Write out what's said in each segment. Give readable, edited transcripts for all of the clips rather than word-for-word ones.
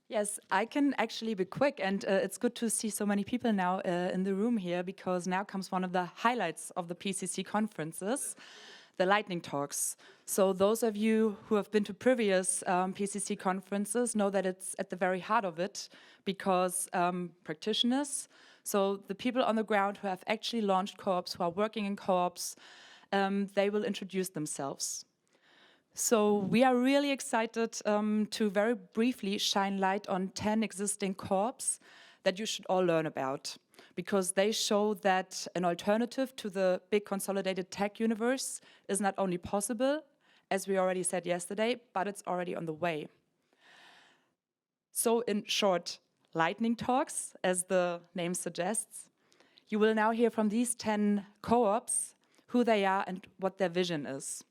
Yes, I can actually be quick, and it's good to see so many people now in the room here, because now comes one of the highlights of the PCC conferences, the lightning talks. So those of you who have been to previous PCC conferences know that it's at the very heart of it, because practitioners, so the people on the ground who have actually launched co-ops, who are working in co-ops, they will introduce themselves. So we are really excited to very briefly shine light on 10 existing co-ops that you should all learn about, because they show that an alternative to the big consolidated tech universe is not only possible, as we already said yesterday, but it's already on the way. So in short, lightning talks, as the name suggests, you will now hear from these 10 co-ops who they are and what their vision is.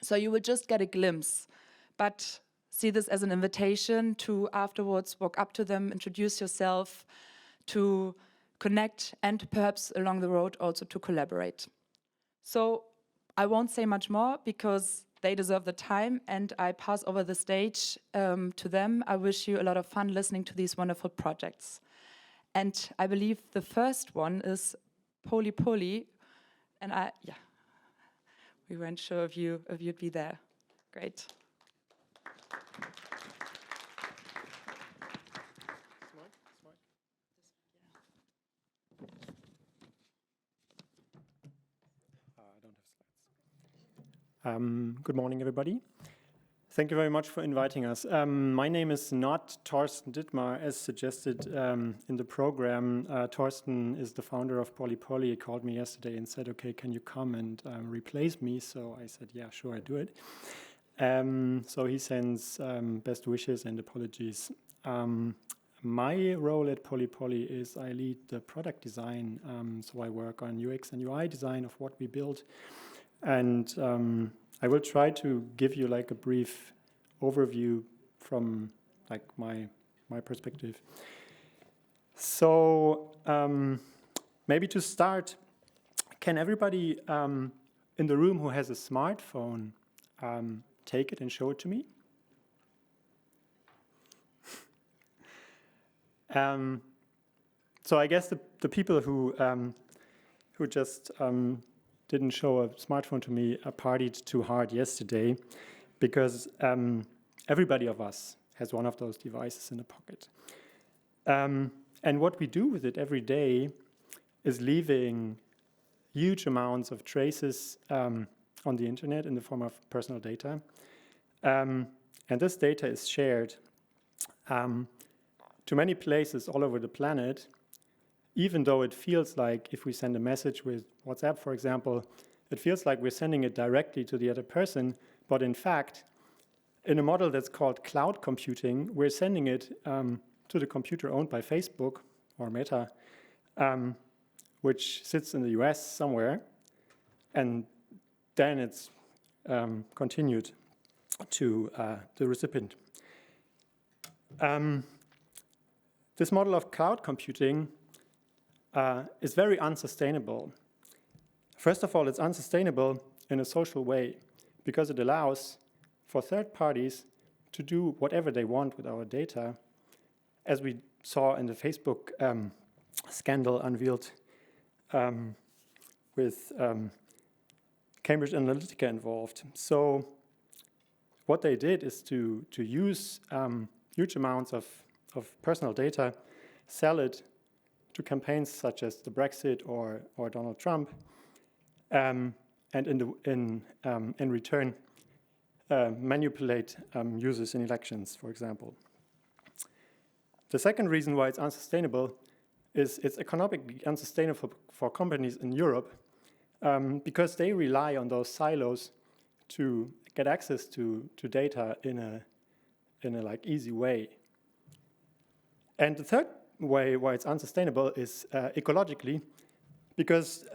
So you will just get a glimpse, but see this as an invitation to afterwards walk up to them, introduce yourself, to connect, and perhaps along the road also to collaborate. So I won't say much more because they deserve the time, and I pass over the stage to them. I wish you a lot of fun listening to these wonderful projects. And I believe the first one is Polypoly, and we weren't sure if you'd be there. Great. I don't have slides. Good morning, everybody. Thank you very much for inviting us. My name is not Thorsten Dittmar, as suggested in the program. Thorsten is the founder of Polypoly. He called me yesterday and said, okay, can you come and replace me? So I said, yeah, sure, I do it. So he sends best wishes and apologies. My role at Polypoly is I lead the product design. So I work on UX and UI design of what we build. And I will try to give you like a brief overview from like my perspective. So maybe to start, can everybody in the room who has a smartphone take it and show it to me? So I guess the people who just didn't show a smartphone to me partied too hard yesterday, because everybody of us has one of those devices in the pocket. And what we do with it every day is leaving huge amounts of traces on the internet in the form of personal data. And this data is shared to many places all over the planet, even though it feels like if we send a message with WhatsApp, for example, it feels like we're sending it directly to the other person. But in fact, in a model that's called cloud computing, we're sending it to the computer owned by Facebook or Meta, which sits in the US somewhere. And then it's continued to the recipient. This model of cloud computing is very unsustainable. First of all, it's unsustainable in a social way because it allows for third parties to do whatever they want with our data, as we saw in the Facebook scandal unveiled with Cambridge Analytica involved. So what they did is to use huge amounts of personal data, sell it to campaigns such as the Brexit or Donald Trump, and in return manipulate users in elections, for example. The second reason why it's unsustainable is it's economically unsustainable for companies in Europe because they rely on those silos to get access to data in a like easy way. And the third way why it's unsustainable is ecologically, because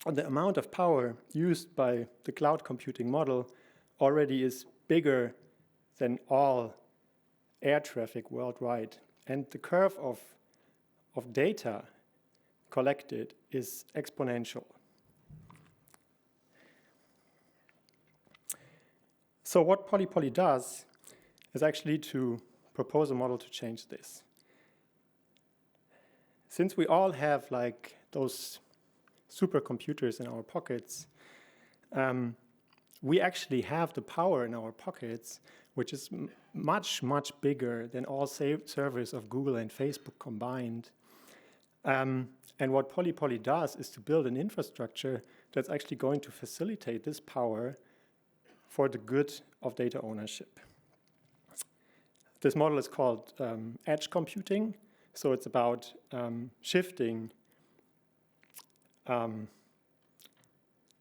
the amount of power used by the cloud computing model already is bigger than all air traffic worldwide. And the curve of data collected is exponential. So what Polypoly does is actually to propose a model to change this. Since we all have like those supercomputers in our pockets, we actually have the power in our pockets, which is much, much bigger than all servers of Google and Facebook combined. And what Polypoly does is to build an infrastructure that's actually going to facilitate this power for the good of data ownership. This model is called edge computing. So it's about shifting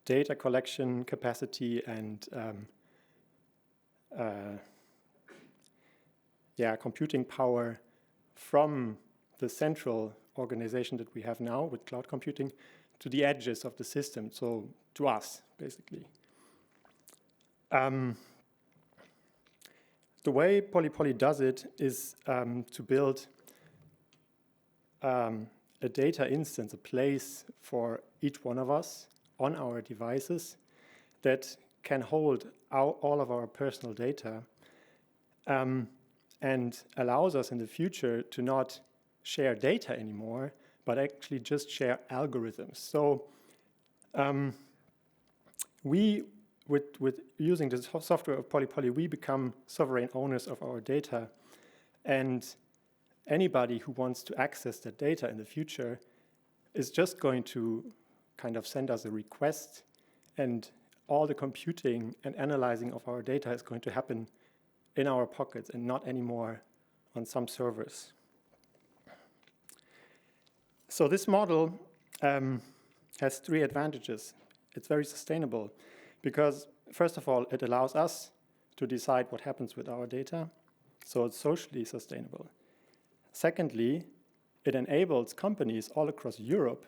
data collection capacity and computing power from the central organization that we have now with cloud computing to the edges of the system, so to us, basically. The way Polypoly does it is to build a data instance, a place for each one of us on our devices that can hold all of our personal data and allows us in the future to not share data anymore, but actually just share algorithms. So with using the software of Polypoly, we become sovereign owners of our data, and anybody who wants to access that data in the future is just going to kind of send us a request, and all the computing and analyzing of our data is going to happen in our pockets and not anymore on some servers. So this model has three advantages. It's very sustainable because, first of all, it allows us to decide what happens with our data, so it's socially sustainable. Secondly, it enables companies all across Europe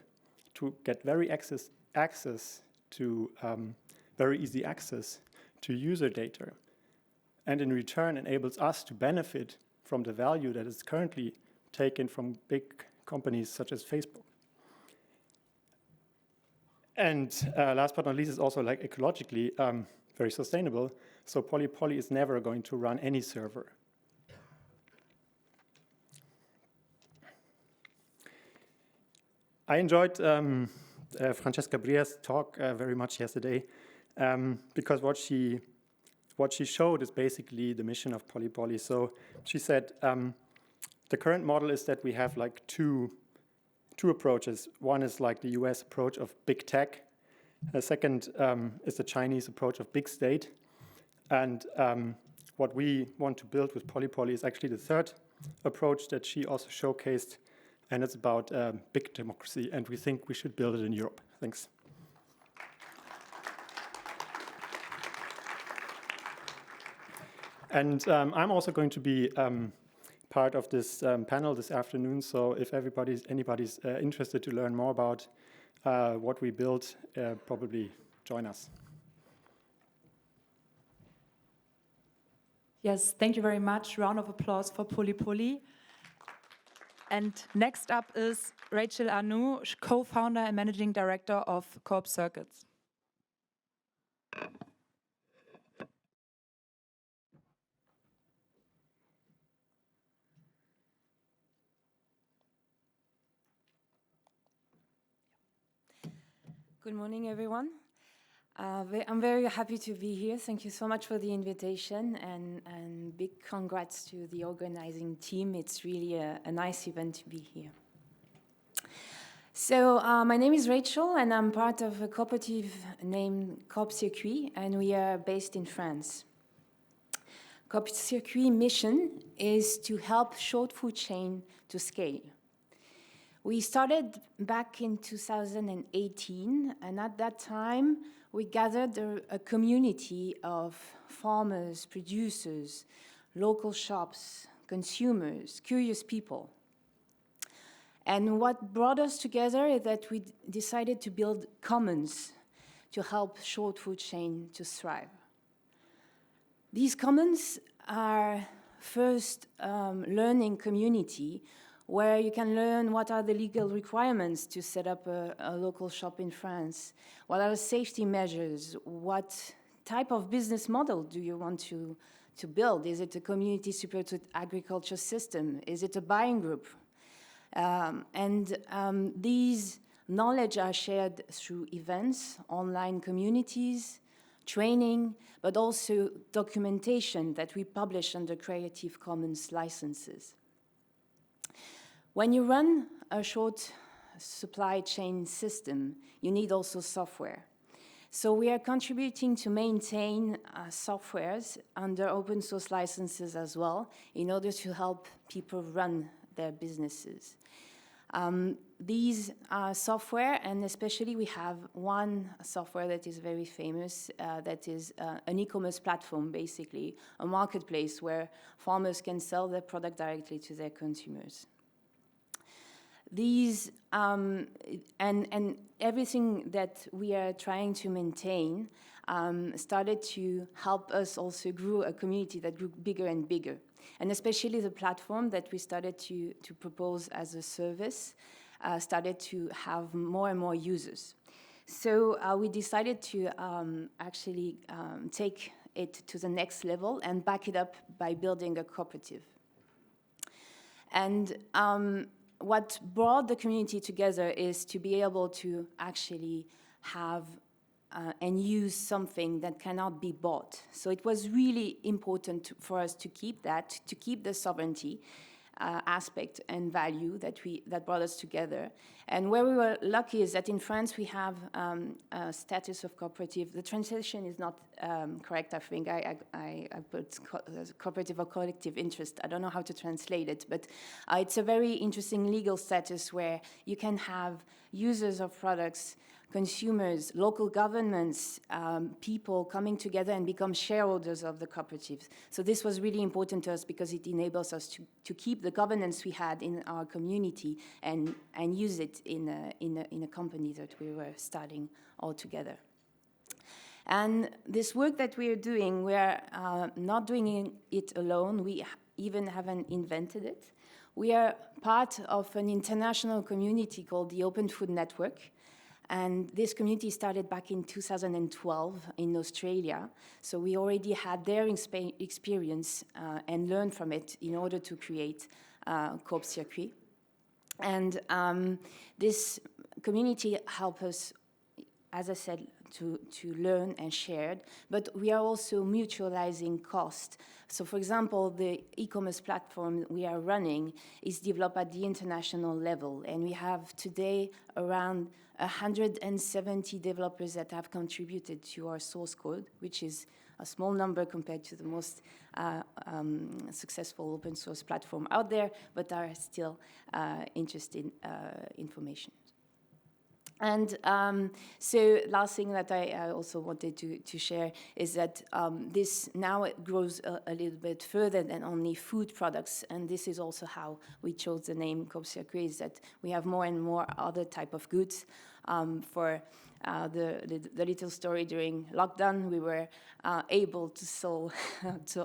to get very easy access to user data, and in return enables us to benefit from the value that is currently taken from big companies such as Facebook. And last but not least, it's also like ecologically very sustainable. So Polypoly is never going to run any server. I enjoyed Francesca Bria's talk very much yesterday because what she showed is basically the mission of Polypoly. So she said the current model is that we have like two approaches. One is like the US approach of big tech. The second is the Chinese approach of big state. And what we want to build with Polypoly is actually the third approach that she also showcased, and it's about big democracy, and we think we should build it in Europe. Thanks. And I'm also going to be part of this panel this afternoon, so if anybody's interested to learn more about what we built, probably join us. Yes, thank you very much. Round of applause for Polypoly. And next up is Rachel Arnould, co-founder and managing director of CoopCircuit. Good morning, everyone. I'm very happy to be here. Thank you so much for the invitation, and big congrats to the organizing team. It's really a nice event to be here. So my name is Rachel, and I'm part of a cooperative named CoopCircuit, and we are based in France. CoopCircuit mission is to help short food chain to scale. We started back in 2018, and at that time, we gathered a community of farmers, producers, local shops, consumers, curious people. And what brought us together is that we decided to build commons to help short food chain to thrive. These commons are first learning community, where you can learn what are the legal requirements to set up a local shop in France, what are the safety measures, what type of business model do you want to to build? Is it a community supported agriculture system? Is it a buying group? These knowledge are shared through events, online communities, training, but also documentation that we publish under Creative Commons licenses. When you run a short supply chain system, you need also software. So we are contributing to maintain softwares under open source licenses as well, in order to help people run their businesses. These software, and especially we have one software that is very famous, that is an e-commerce platform, basically, a marketplace where farmers can sell their product directly to their consumers. These, and everything that we are trying to maintain started to help us also grow a community that grew bigger and bigger. And especially the platform that we started to propose as a service started to have more and more users. So we decided to actually take it to the next level and back it up by building a cooperative. And what brought the community together is to be able to actually have and use something that cannot be bought. So it was really important for us to keep that, to keep the sovereignty aspect and value that brought us together. And where we were lucky is that in France we have a status of cooperative. The translation is not correct. I think I put cooperative or collective interest. I don't know how to translate it, but it's a very interesting legal status where you can have users of products, consumers, local governments, people coming together and become shareholders of the cooperatives. So this was really important to us because it enables us to keep the governance we had in our community and use it in a company that we were starting all together. And this work that we are doing, we are not doing it alone. We even haven't invented it. We are part of an international community called the Open Food Network. And this community started back in 2012 in Australia. So we already had their experience and learned from it in order to create CoopCircuit. And this community helped us, as I said, to learn and share, but we are also mutualizing cost. So for example, the e-commerce platform we are running is developed at the international level, and we have today around 170 developers that have contributed to our source code, which is a small number compared to the most successful open source platform out there, but are still interesting information. And so last thing that I also wanted to share is that this now it grows a little bit further than only food products, and this is also how we chose the name CoopCircuit, is that we have more and more other type of goods. For the little story during lockdown, we were able to sell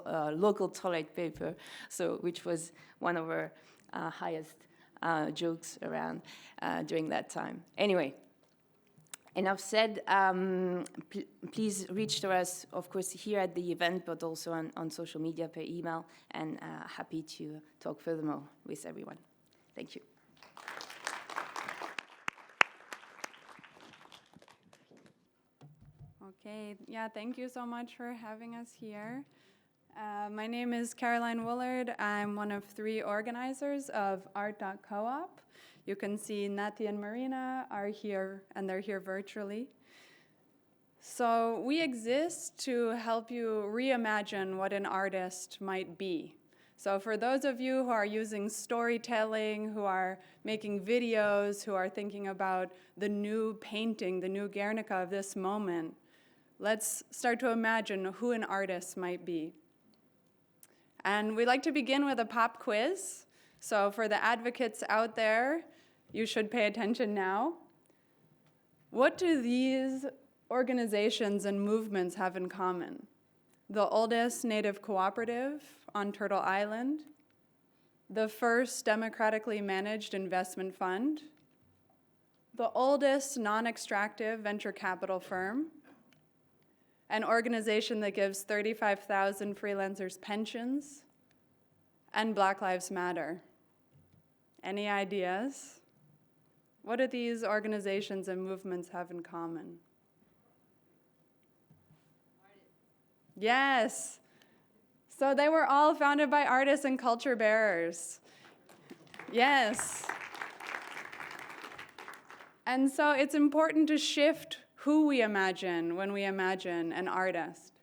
local toilet paper, so which was one of our highest jokes around during that time. Anyway. Enough said. Please reach to us, of course, here at the event, but also on social media per email, and happy to talk furthermore with everyone. Thank you. Okay, yeah, thank you so much for having us here. My name is Caroline Woolard. I'm one of 3 organizers of Art.coop. You can see Nati and Marina are here, and they're here virtually. So we exist to help you reimagine what an artist might be. So for those of you who are using storytelling, who are making videos, who are thinking about the new painting, the new Guernica of this moment, let's start to imagine who an artist might be. And we like to begin with a pop quiz. So for the advocates out there, you should pay attention now. What do these organizations and movements have in common? The oldest native cooperative on Turtle Island, the first democratically managed investment fund, the oldest non-extractive venture capital firm, an organization that gives 35,000 freelancers pensions, and Black Lives Matter. Any ideas? What do these organizations and movements have in common? Yes. So they were all founded by artists and culture bearers. Yes. And so it's important to shift who we imagine when we imagine an artist.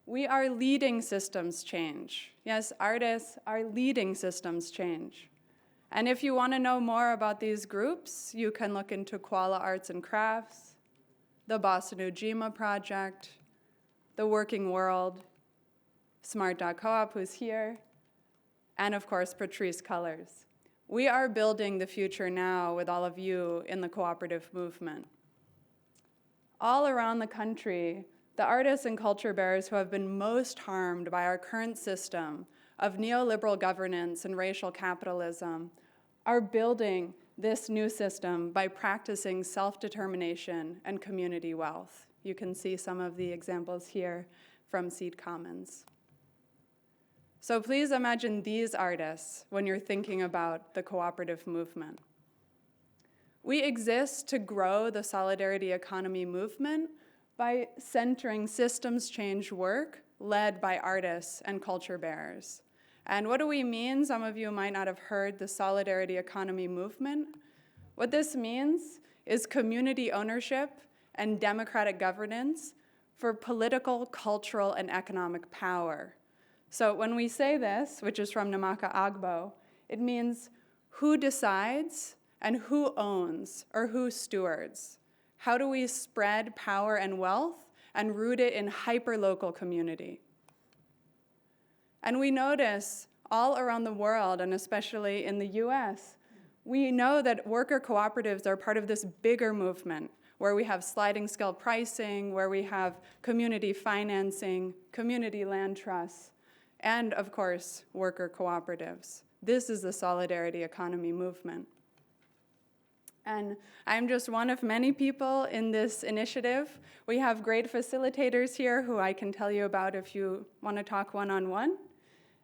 We are leading systems change. Yes, artists are leading systems change. And if you want to know more about these groups, you can look into Koala Arts and Crafts, the Boston Ujima Project, the Working World, Smart.coop, who's here, and of course, Patrice Colors. We are building the future now with all of you in the cooperative movement. All around the country, the artists and culture bearers who have been most harmed by our current system of neoliberal governance and racial capitalism are building this new system by practicing self-determination and community wealth. You can see some of the examples here from Seed Commons. So please imagine these artists when you're thinking about the cooperative movement. We exist to grow the solidarity economy movement by centering systems change work led by artists and culture bearers. And what do we mean? Some of you might not have heard the solidarity economy movement. What this means is community ownership and democratic governance for political, cultural, and economic power. So when we say this, which is from Namaka Agbo, it means who decides and who owns or who stewards. How do we spread power and wealth and root it in hyperlocal community? And we notice all around the world, and especially in the US, we know that worker cooperatives are part of this bigger movement where we have sliding scale pricing, where we have community financing, community land trusts, and of course, worker cooperatives. This is the solidarity economy movement. And I'm just one of many people in this initiative. We have great facilitators here who I can tell you about if you want to talk one-on-one.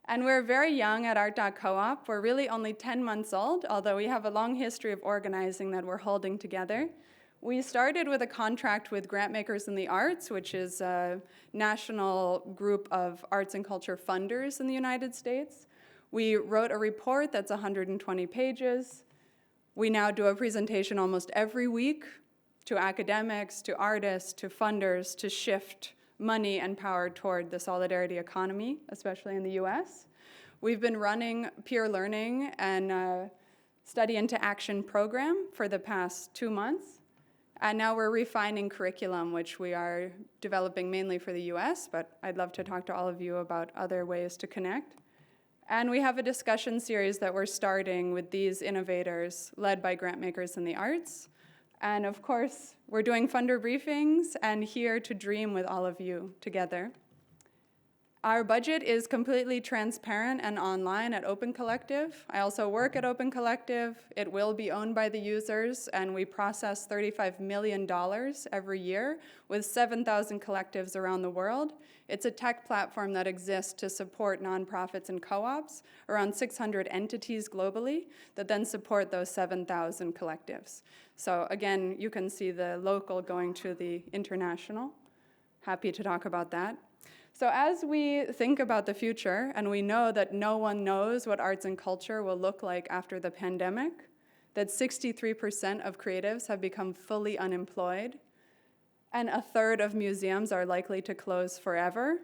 And we're very young at Art.coop. We're really only 10 months old, although we have a long history of organizing that we're holding together. We started with a contract with Grantmakers in the Arts, which is a national group of arts and culture funders in the United States. We wrote a report that's 120 pages. We now do a presentation almost every week to academics, to artists, to funders to shift money and power toward the solidarity economy, especially in the US. We've been running peer learning and study into action program for the past 2 months. And now we're refining curriculum, which we are developing mainly for the US, but I'd love to talk to all of you about other ways to connect. And we have a discussion series that we're starting with these innovators led by Grantmakers in the Arts. And of course, we're doing funder briefings and here to dream with all of you together. Our budget is completely transparent and online at Open Collective. I also work at Open Collective. It will be owned by the users, and we process $35 million every year with 7,000 collectives around the world. It's a tech platform that exists to support nonprofits and co-ops, around 600 entities globally, that then support those 7,000 collectives. So again, you can see the local going to the international. Happy to talk about that. So as we think about the future, and we know that no one knows what arts and culture will look like after the pandemic, that 63% of creatives have become fully unemployed, and a third of museums are likely to close forever.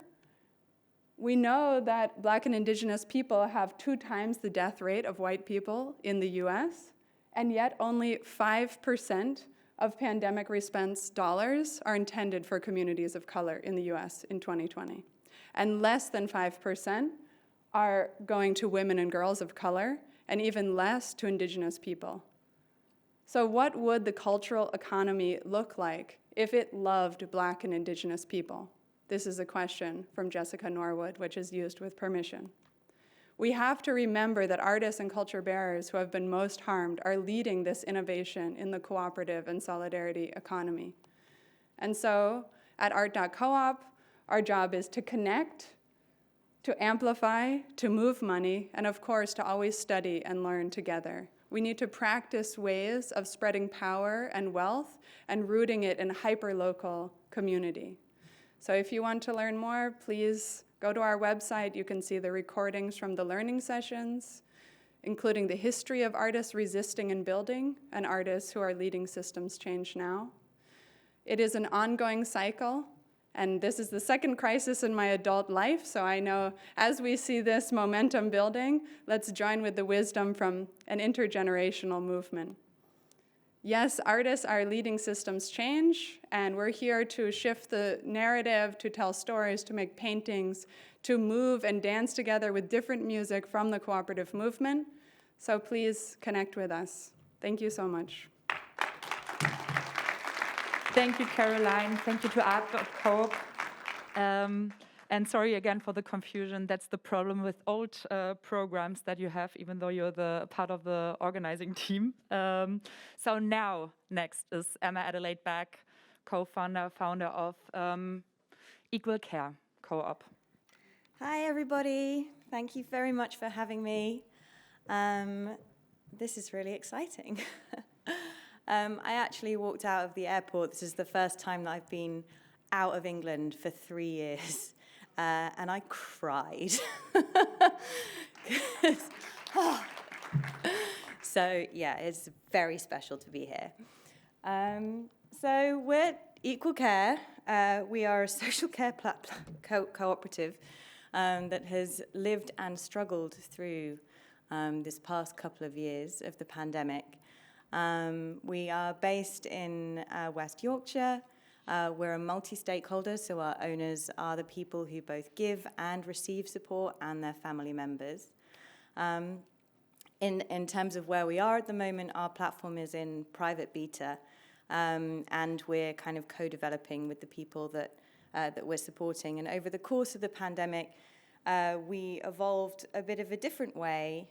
We know that Black and Indigenous people have 2 times the death rate of white people in the US, and yet only 5% of pandemic response dollars are intended for communities of color in the US in 2020. And less than 5% are going to women and girls of color, and even less to Indigenous people. So what would the cultural economy look like if it loved Black and Indigenous people? This is a question from Jessica Norwood, which is used with permission. We have to remember that artists and culture bearers who have been most harmed are leading this innovation in the cooperative and solidarity economy. And so at Art.coop, Our job is to connect, to amplify, to move money, and of course, to always study and learn together. We need to practice ways of spreading power and wealth and rooting it in hyperlocal community. So if you want to learn more, please go to our website. You can see the recordings from the learning sessions, including the history of artists resisting and building and artists who are leading systems change now. It is an ongoing cycle, and this is the second crisis in my adult life, so I know as we see this momentum building, let's join with the wisdom from an intergenerational movement. Yes, artists are leading systems change, and we're here to shift the narrative, to tell stories, to make paintings, to move and dance together with different music from the cooperative movement. So please connect with us. Thank you so much. Thank you, Caroline. Thank you to Art.coop. And sorry again for the confusion. That's the problem with old programs that you have, even though you're the part of the organizing team. So now, next is Emma Adelaide Beck, co-founder, founder of Equal Care Co-op. Hi, everybody. Thank you very much for having me. This is really exciting. I actually walked out of the airport. This is the first time that I've been out of England for 3 years. And I cried. So, yeah, it's very special to be here. So we're Equal Care. We are a social care cooperative that has lived and struggled through this past couple of years of the pandemic. We are based in West Yorkshire. We're a multi-stakeholder, so our owners are the people who both give and receive support and their family members. In terms of where we are at the moment, our platform is in private beta, and we're kind of co-developing with the people that we're supporting. And over the course of the pandemic, we evolved a bit of a different way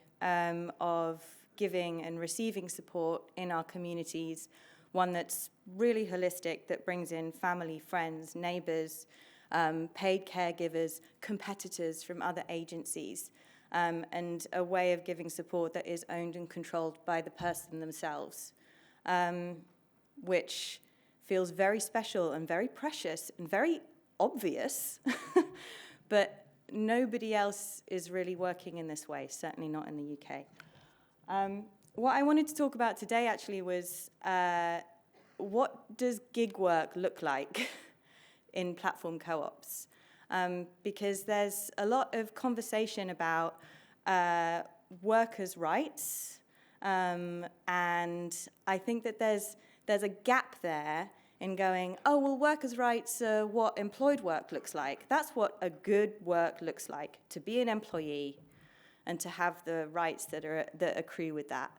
of giving and receiving support in our communities, one that's really holistic, that brings in family, friends, neighbors, paid caregivers, competitors from other agencies, and a way of giving support that is owned and controlled by the person themselves, which feels very special and very precious and very obvious, but nobody else is really working in this way, certainly not in the UK. What I wanted to talk about today actually was what does gig work look like in platform co-ops? Because there's a lot of conversation about workers' rights, and I think that there's a gap there in going, oh, well, workers' rights are what employed work looks like. That's what a good work looks like, to be an employee and to have the rights that accrue with that.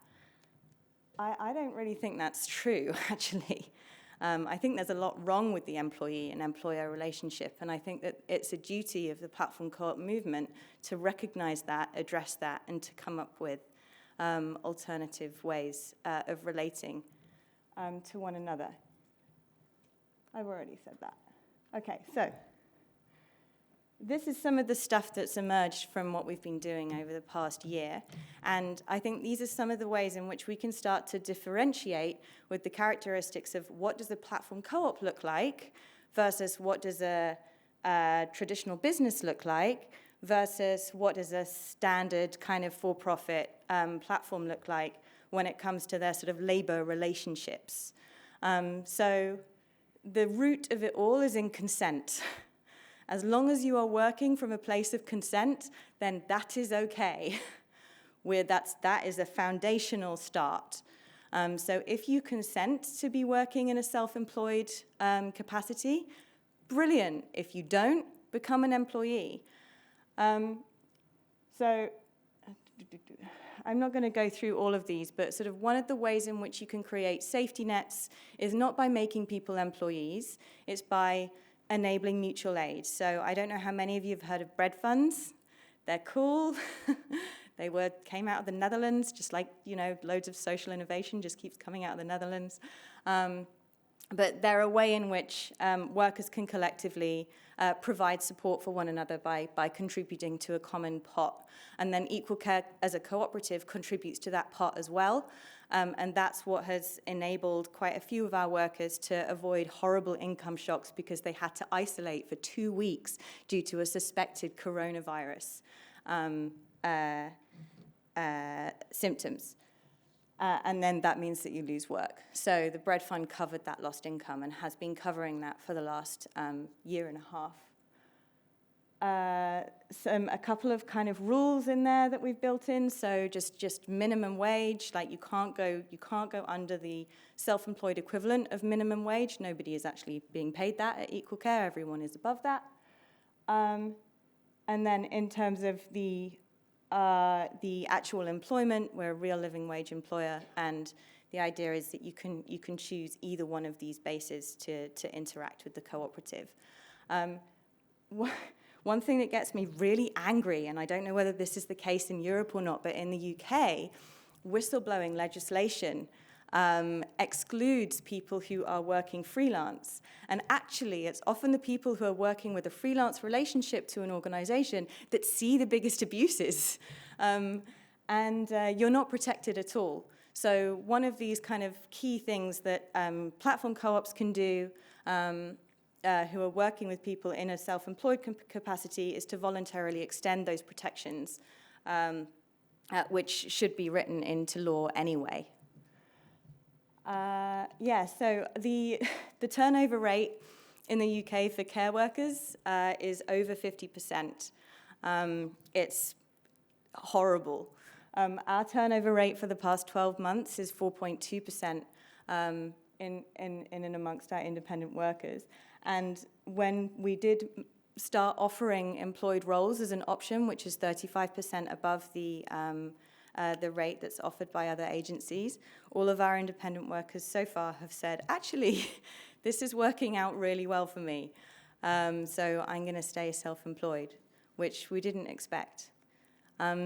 I don't really think that's true, actually. I think there's a lot wrong with the employee and employer relationship, and I think that it's a duty of the platform co-op movement to recognize that, address that, and to come up with alternative ways of relating to one another. I've already said that. Okay, so this is some of the stuff that's emerged from what we've been doing over the past year. And I think these are some of the ways in which we can start to differentiate with the characteristics of what does a platform co-op look like versus what does a traditional business look like versus what does a standard kind of for-profit platform look like when it comes to their sort of labor relationships. So the root of it all is in consent. As long as you are working from a place of consent, then that is okay. That is a foundational start. So if you consent to be working in a self-employed capacity, brilliant. If you don't, become an employee. So I'm not going to go through all of these, but sort of one of the ways in which you can create safety nets is not by making people employees, it's by enabling mutual aid. So I don't know how many of you have heard of bread funds. They're cool. They came out of the Netherlands, just like, loads of social innovation just keeps coming out of the Netherlands. but they're a way in which workers can collectively provide support for one another by contributing to a common pot. And then Equal Care as a cooperative contributes to that pot as well. And that's what has enabled quite a few of our workers to avoid horrible income shocks because they had to isolate for 2 weeks due to a suspected coronavirus symptoms. And then that means that you lose work. So the Bread Fund covered that lost income and has been covering that for the last year and a half. A couple of kind of rules in there that we've built in. So just minimum wage, like you can't go under the self-employed equivalent of minimum wage. Nobody is actually being paid that at Equal Care. Everyone is above that. And then in terms of the actual employment, we're a real living wage employer, and the idea is that you can choose either one of these bases to interact with the cooperative. One thing that gets me really angry, and I don't know whether this is the case in Europe or not, but in the UK, whistleblowing legislation excludes people who are working freelance. And actually, it's often the people who are working with a freelance relationship to an organization that see the biggest abuses. And you're not protected at all. So one of these kind of key things that platform co-ops can do who are working with people in a self-employed capacity is to voluntarily extend those protections, which should be written into law anyway. So the turnover rate in the UK for care workers is over 50%. It's horrible. Our turnover rate for the past 12 months is 4.2% in and amongst our independent workers. And when we did start offering employed roles as an option, which is 35% above the rate that's offered by other agencies, all of our independent workers so far have said, actually, this is working out really well for me. So I'm going to stay self-employed, which we didn't expect.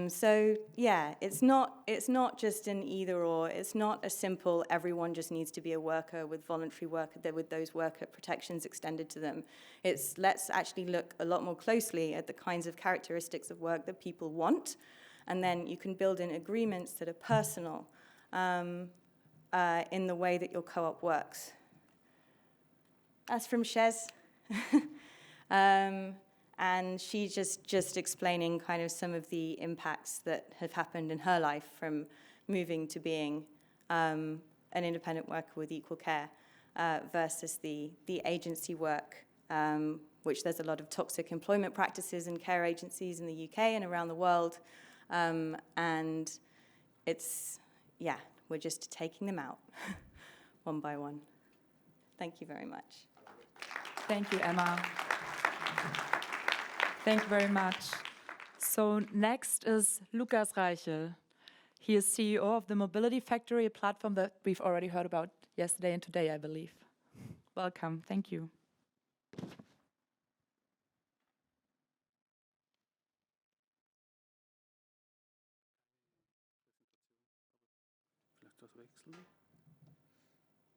So yeah, it's not just an either or. It's not a simple everyone just needs to be a worker with voluntary work with those worker protections extended to them. It's let's actually look a lot more closely at the kinds of characteristics of work that people want, and then you can build in agreements that are personal in the way that your co-op works. That's from Shez. And she's just explaining kind of some of the impacts that have happened in her life from moving to being an independent worker with Equal Care versus the agency work, which there's a lot of toxic employment practices in care agencies in the UK and around the world. And it's, yeah, we're just taking them out one by one. Thank you very much. Thank you, Emma. Thank you very much. So next is Lukas Reichel. He is CEO of the Mobility Factory, a platform that we've already heard about yesterday and today, I believe. Welcome. Thank you.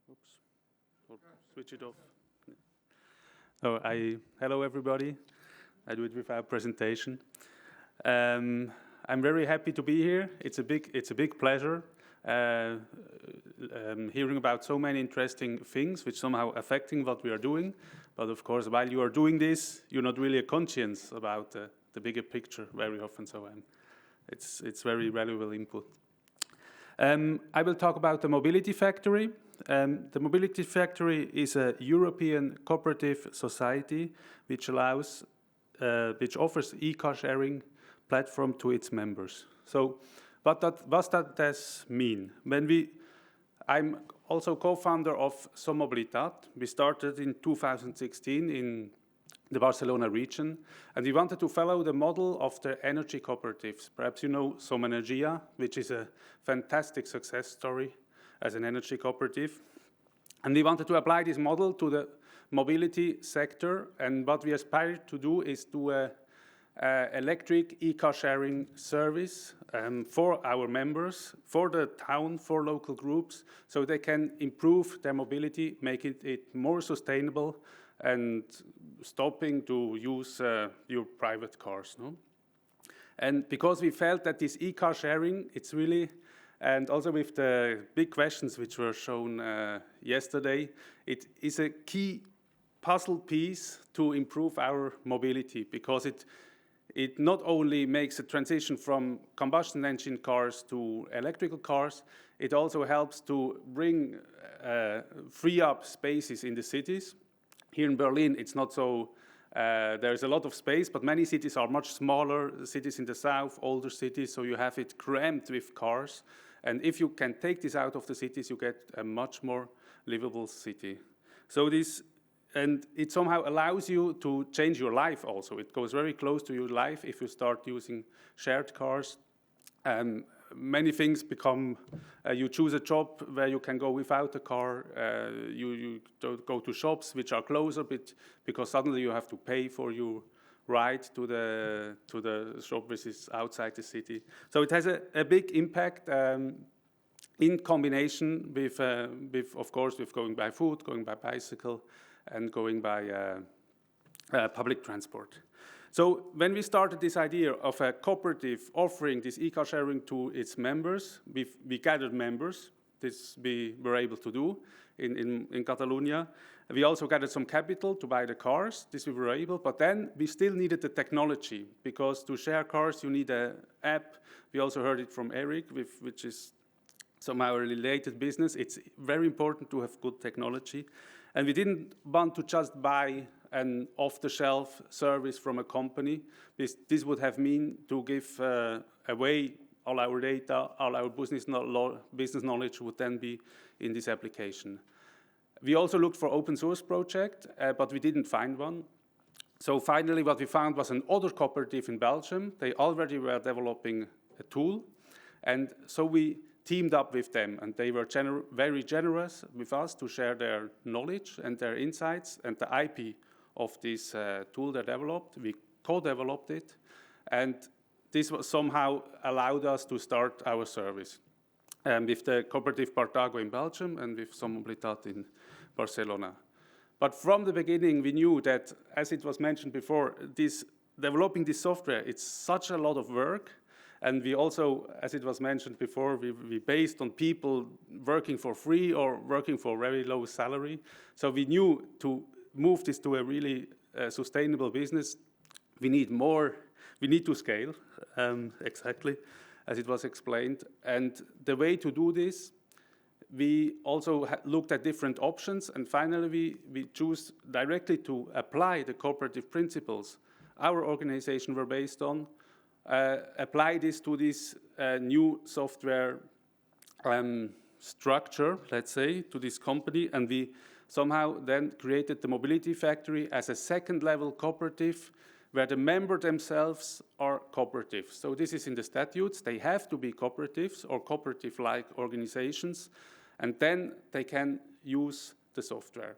Oops. Or switch it off. Hello everybody. I do it without presentation. I'm very happy to be here. It's a big pleasure hearing about so many interesting things which somehow affecting what we are doing. But of course, while you are doing this, you're not really conscious about the bigger picture very often. So it's very valuable input. I will talk about the Mobility Factory. The Mobility Factory is a European cooperative society which offers e-car sharing platform to its members. So what does that mean? I'm also co-founder of Somobilitat. We started in 2016 in the Barcelona region, and we wanted to follow the model of the energy cooperatives. Perhaps you know Somenergia, which is a fantastic success story as an energy cooperative. And we wanted to apply this model to the mobility sector, and what we aspire to do is to electric e-car sharing service for our members, for the town, for local groups, so they can improve their mobility, make it more sustainable, and stopping to use your private cars. No? And because we felt that this e-car sharing, it's really, and also with the big questions which were shown yesterday, it is a key puzzle piece to improve our mobility, because it not only makes a transition from combustion engine cars to electrical cars, it also helps to free up spaces in the cities. Here in Berlin, it's not so, there's a lot of space, but many cities are much smaller, cities in the south, older cities, so you have it crammed with cars. And if you can take this out of the cities, you get a much more livable city. So and it somehow allows you to change your life also. It goes very close to your life if you start using shared cars. Many things become, you choose a job where you can go without a car, you don't go to shops which are closer, because suddenly you have to pay for your ride to the shop which is outside the city. So it has a big impact in combination with, of course, with going by foot, going by bicycle, and going by public transport. So when we started this idea of a cooperative offering this e-car sharing to its members, we gathered members. This we were able to do in Catalonia. We also gathered some capital to buy the cars. This we were able, but then we still needed the technology, because to share cars you need an app. We also heard it from Eric, which is somehow a related business. It's very important to have good technology. And we didn't want to just buy an off-the-shelf service from a company. This would have mean to give away all our data, all our business knowledge would then be in this application. We also looked for open source project, but we didn't find one. So finally what we found was another cooperative in Belgium. They already were developing a tool. And so we teamed up with them, and they were very generous with us to share their knowledge and their insights and the IP of this tool they developed. We co-developed it, and this was somehow allowed us to start our service with the cooperative Partago in Belgium and with Mobilitat in Barcelona. But from the beginning, we knew that, as it was mentioned before, developing this software, it's such a lot of work. And we also, as it was mentioned before, we based on people working for free or working for very low salary. So we knew to move this to a really sustainable business, we need to scale, exactly, as it was explained. And the way to do this, we also looked at different options, and finally we choose directly to apply the cooperative principles our organization were based on, apply this to this new software structure, let's say, to this company, and we somehow then created the Mobility Factory as a second-level cooperative where the members themselves are cooperatives. So this is in the statutes. They have to be cooperatives or cooperative-like organizations, and then they can use the software.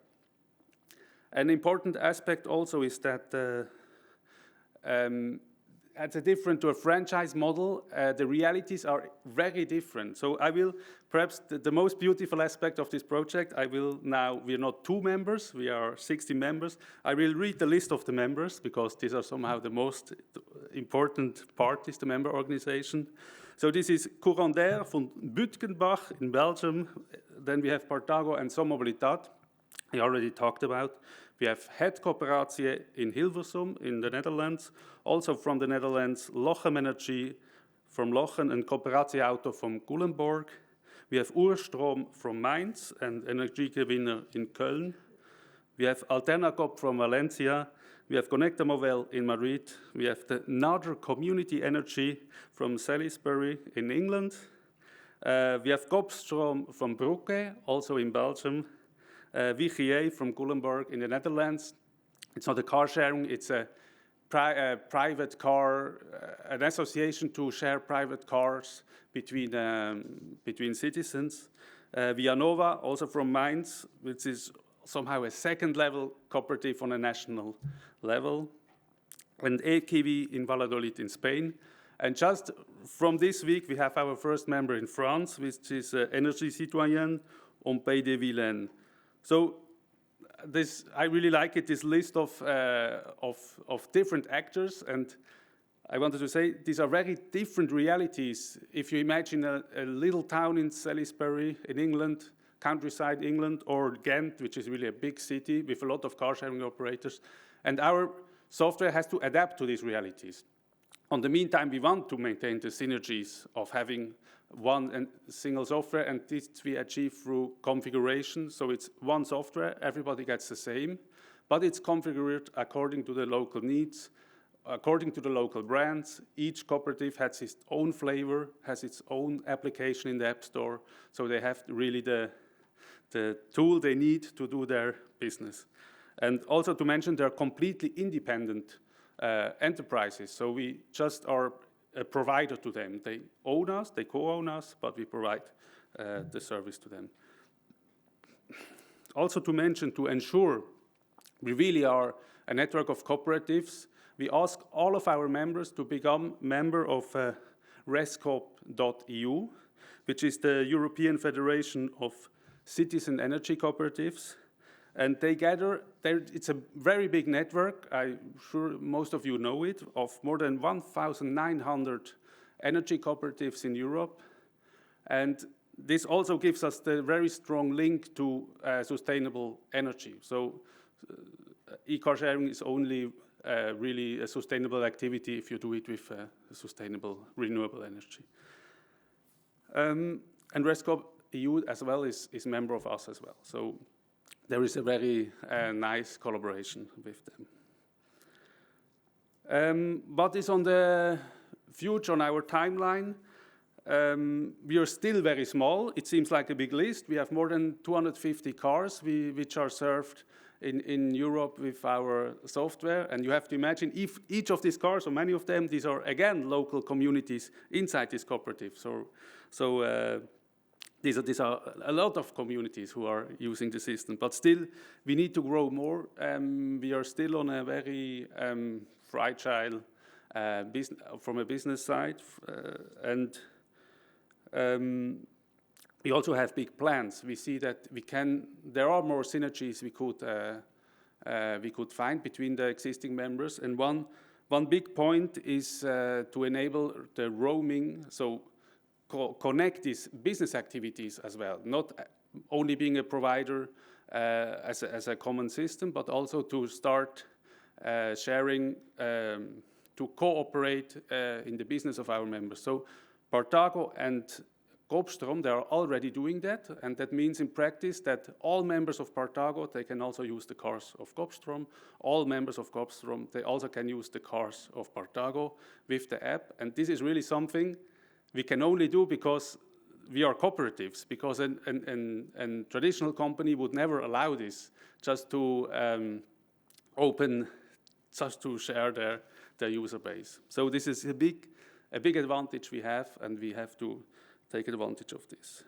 An important aspect also is that as a different to a franchise model, the realities are very different. So I will, perhaps the most beautiful aspect of this project, we're not 2 members, we are 60 members. I will read the list of the members, because these are somehow the most important part, is the member organization. So this is Courant d'Air von Butgenbach in Belgium. Then we have Partago and Mobilitat, I already talked about. We have Het Coöperatie in Hilversum in the Netherlands. Also from the Netherlands, Lochem Energy from Lochem and Coöperatie Auto from Culemborg. We have Urstrom from Mainz and Energiegewinner in Köln. We have Alternacop from Valencia. We have Conecta Movel in Madrid. We have the Nader Community Energy from Salisbury in England. We have Kopstrom from Brugge, also in Belgium. VGA from Culemborg in the Netherlands. It's not a car sharing, it's a private car, an association to share private cars between citizens. Vianova, also from Mainz, which is somehow a second-level cooperative on a national level. and EKV in Valladolid in Spain. And just from this week, we have our first member in France, which is Énergie Citoyenne on Pays de Vilaine. So this, I really like it, this list of different actors. And I wanted to say these are very different realities. If you imagine a little town in Salisbury in England, countryside England, or Ghent, which is really a big city with a lot of car sharing operators, and our software has to adapt to these realities. In the meantime, we want to maintain the synergies of having one and single software, and this we achieve through configuration. So it's one software, everybody gets the same, but it's configured according to the local needs, according to the local brands. Each cooperative has its own flavor, has its own application in the App Store, so they have really the tool they need to do their business. And also to mention, they're completely independent enterprises, so we just are a provider to them. They own us, they co-own us, but we provide the service to them. Also to mention, to ensure we really are a network of cooperatives, we ask all of our members to become member of rescoop.eu, which is the European Federation of Citizen Energy Cooperatives. And they gather, it's a very big network, I'm sure most of you know it, of more than 1,900 energy cooperatives in Europe. And this also gives us the very strong link to sustainable energy. So e-car sharing is only really a sustainable activity if you do it with sustainable renewable energy. And rescoop.eu as well is member of us as well. So there is a very nice collaboration with them. What is on the future on our timeline? We are still very small. It seems like a big list. We have more than 250 cars which are served in Europe with our software. And you have to imagine if each of these cars, or many of them, these are again local communities inside this cooperative. So these are a lot of communities who are using the system, but still we need to grow more. We are still on a very fragile business from a business side, and we also have big plans. We see that there are more synergies we could find between the existing members, and one big point is to enable the roaming. So connect these business activities as well, not only being a provider as a common system, but also to start sharing, to cooperate in the business of our members. So Partago and Coopstrom, they are already doing that, and that means in practice that all members of Partago, they can also use the cars of Coopstrom. All members of Coopstrom, they also can use the cars of Partago with the app, and this is really something we can only do because we are cooperatives, because a traditional company would never allow this, just to just to share their user base. So this is a big advantage we have, and we have to take advantage of this.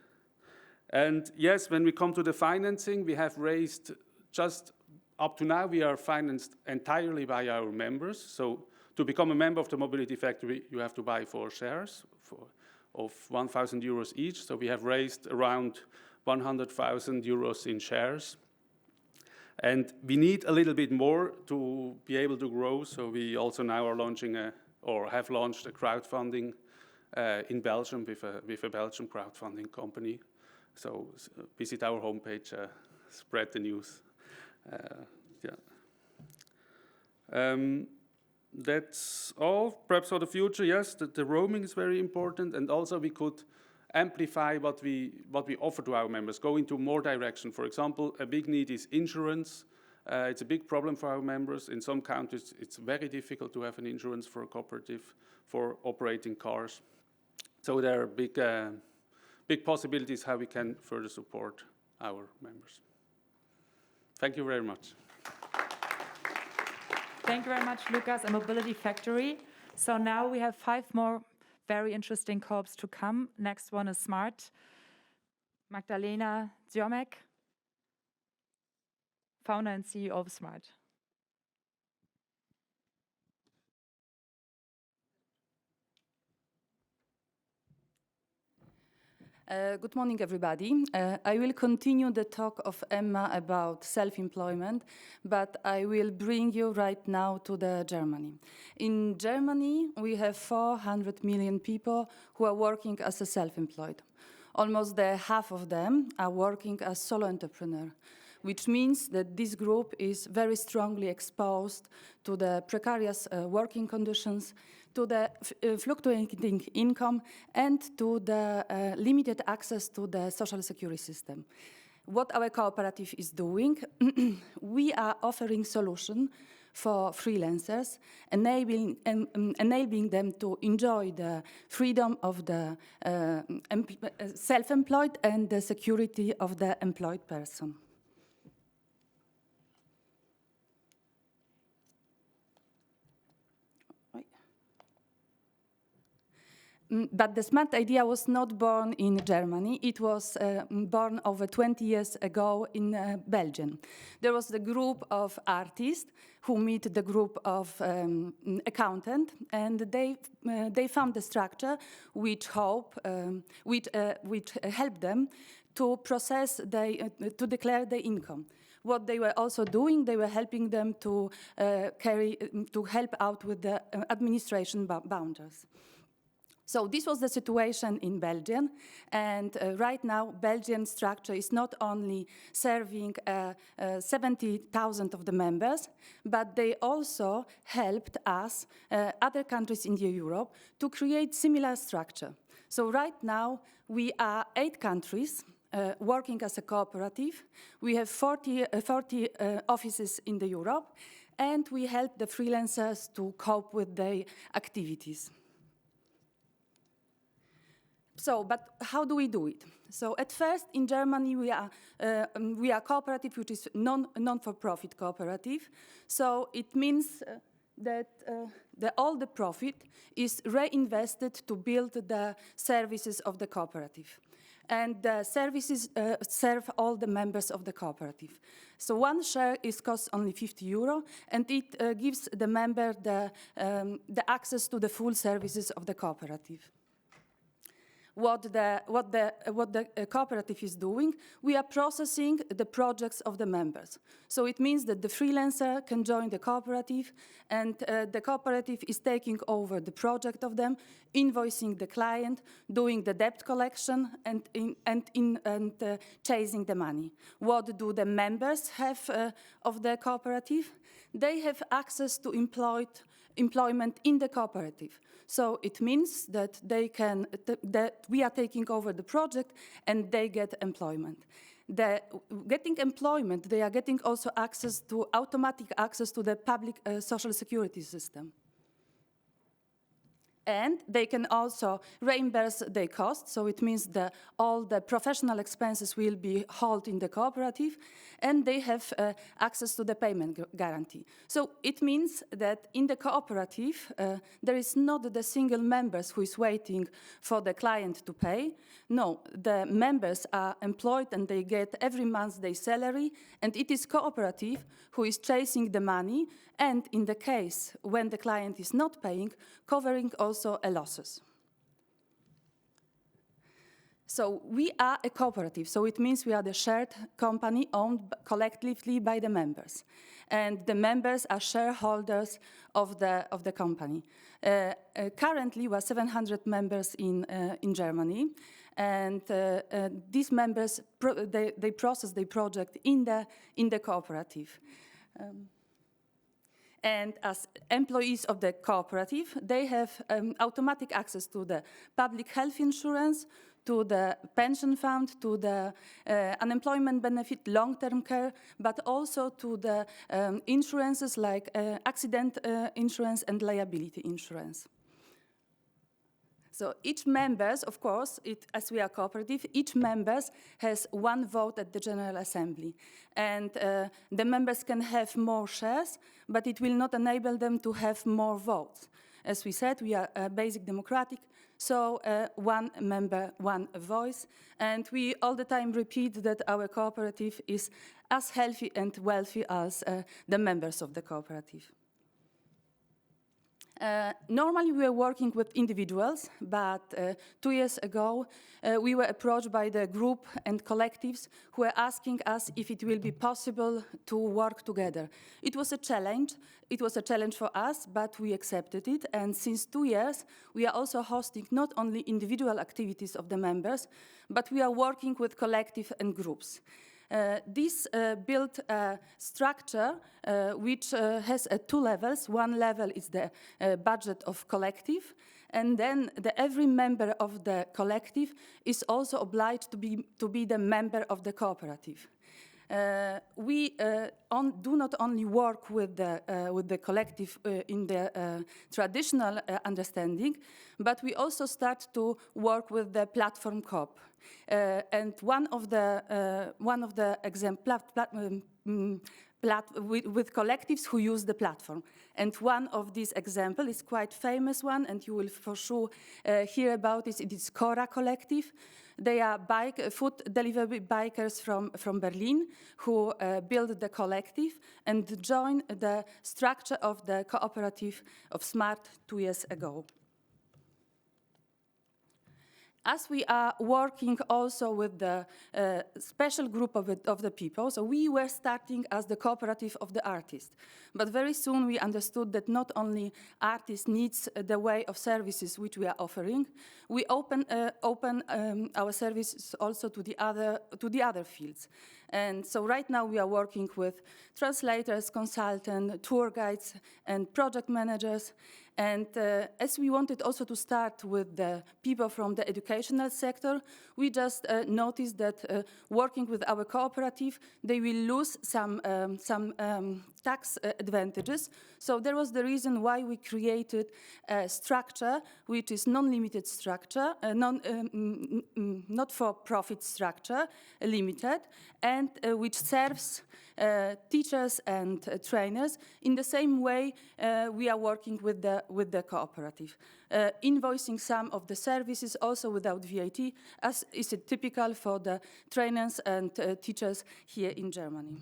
And yes, when we come to the financing, we have raised just up to now, we are financed entirely by our members. So to become a member of the Mobility Factory, you have to buy 4 shares of 1,000 euros each. So we have raised around 100,000 euros in shares. And we need a little bit more to be able to grow. So we also now are launching have launched a crowdfunding in Belgium with a Belgian crowdfunding company. So visit our homepage, spread the news. That's all. Perhaps for the future, yes, the roaming is very important, and also we could amplify what we offer to our members, go into more direction. For example, a big need is insurance. It's a big problem for our members. In some countries, it's very difficult to have an insurance for a cooperative for operating cars. So there are big possibilities how we can further support our members. Thank you very much. Thank you very much, Lucas, and Mobility Factory. So now we have 5 more very interesting co-ops to come. Next one is Smart. Magdalena Ziomek, founder and CEO of Smart. Good morning, everybody. I will continue the talk of Emma about self-employment, but I will bring you right now to Germany. In Germany, we have 400 million people who are working as a self-employed. Almost half of them are working as solo entrepreneur, which means that this group is very strongly exposed to the precarious working conditions, to the fluctuating income, and to the limited access to the social security system. What our cooperative is doing, we are offering solutions for freelancers, enabling them to enjoy the freedom of the self-employed and the security of the employed person. But the smart idea was not born in Germany. It was born over 20 years ago in Belgium. There was the group of artists who meet the group of accountants, and they found a structure which helped them to to declare their income. What they were also doing, they were helping them to help out with the administration boundaries. So this was the situation in Belgium, and right now Belgian structure is not only serving 70,000 of the members, but they also helped us, other countries in Europe, to create similar structure. So right now we are 8 countries working as a cooperative. We have 40 offices in Europe, and we help the freelancers to cope with their activities. So, but how do we do it? So at first, in Germany, we are cooperative, which is non-for-profit cooperative. So it means that all the profit is reinvested to build the services of the cooperative. And the services serve all the members of the cooperative. So one share costs only €50, and it gives the member the access to the full services of the cooperative. What the cooperative is doing, we are processing the projects of the members. So it means that the freelancer can join the cooperative, and the cooperative is taking over the project of them, invoicing the client, doing the debt collection, and chasing the money. What do the members have of the cooperative? They have access to employment in the cooperative. So it means that that we are taking over the project and they get employment. Getting employment, they are getting also automatic access to the public social security system. And they can also reimburse their costs, so it means that all the professional expenses will be held in the cooperative, and they have access to the payment guarantee. So it means that in the cooperative, there is not the single members who is waiting for the client to pay. No, the members are employed and they get every month their salary, and it is cooperative who is chasing the money, and in the case when the client is not paying, covering also losses. So we are a cooperative, so it means we are the shared company owned collectively by the members. And the members are shareholders of the company. Currently, we are 700 members in Germany, and these members, they process their project in the cooperative. And as employees of the cooperative, they have automatic access to the public health insurance, to the pension fund, to the unemployment benefit, long-term care, but also to the insurances like accident insurance and liability insurance. So each member, of course, as we are cooperative, each member has one vote at the General Assembly. And the members can have more shares, but it will not enable them to have more votes. As we said, we are basic democratic, so one member, one voice. And we all the time repeat that our cooperative is as healthy and wealthy as the members of the cooperative. Normally, we were working with individuals, but 2 years ago, we were approached by the group and collectives who were asking us if it will be possible to work together. It was a challenge. It was a challenge for us, but we accepted it. And since 2 years, we are also hosting not only individual activities of the members, but we are working with collective and groups. This built a structure which has 2 levels. One level is the budget of collective, and then every member of the collective is also obliged to be the member of the cooperative. We do not only work with the collective in the traditional understanding, but we also start to work with the platform Corp. And one of the examples with collectives who use the platform. And one of these examples is quite famous one, and you will for sure hear about it. It is Cora Collective. They are food delivery bikers from Berlin who built the collective and joined the structure of the cooperative of Smart 2 years ago. As we are working also with the special group of the people, so we were starting as the cooperative of the artists. But very soon we understood that not only artists needs the way of services which we are offering, we open our services also to the other fields. And so right now we are working with translators, consultants, tour guides, and project managers. And as we wanted also to start with the people from the educational sector, we just noticed that working with our cooperative, they will lose some tax advantages. So there was the reason why we created a structure which is non-limited structure, not-for-profit structure, limited, and which serves teachers and trainers in the same way we are working with the cooperative, invoicing some of the services also without VAT, as is typical for the trainers and teachers here in Germany.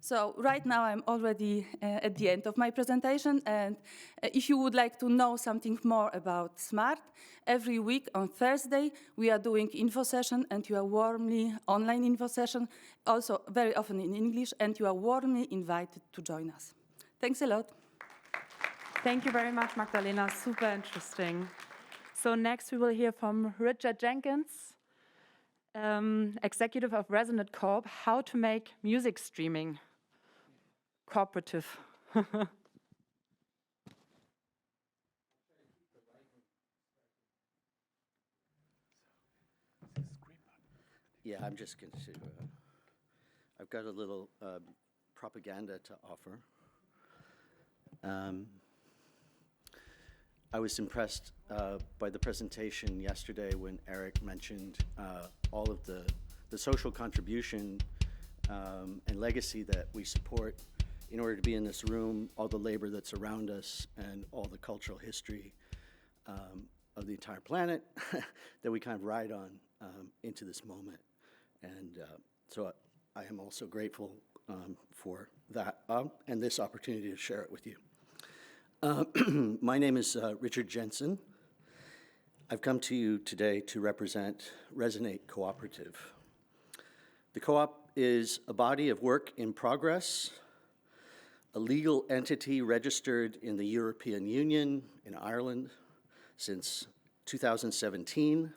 So right now I'm already at the end of my presentation, and if you would like to know something more about SMART, every week on Thursday we are doing info session, and you are warmly online info session, also very often in English, and you are warmly invited to join us. Thanks a lot. Thank you very much, Magdalena. Super interesting. So next we will hear from Richard Jenkins, executive of Resonate Corp, how to make music streaming cooperative. Yeah, I'm just going to, I've got a little propaganda to offer. I was impressed by the presentation yesterday when Eric mentioned all of the social contribution and legacy that we support in order to be in this room, all the labor that's around us, and all the cultural history of the entire planet that we kind of ride on into this moment. And so I am also grateful for that and this opportunity to share it with you. My name is Richard Jensen. I've come to you today to represent Resonate Cooperative. The co-op is a body of work in progress, a legal entity registered in the European Union in Ireland since 2017,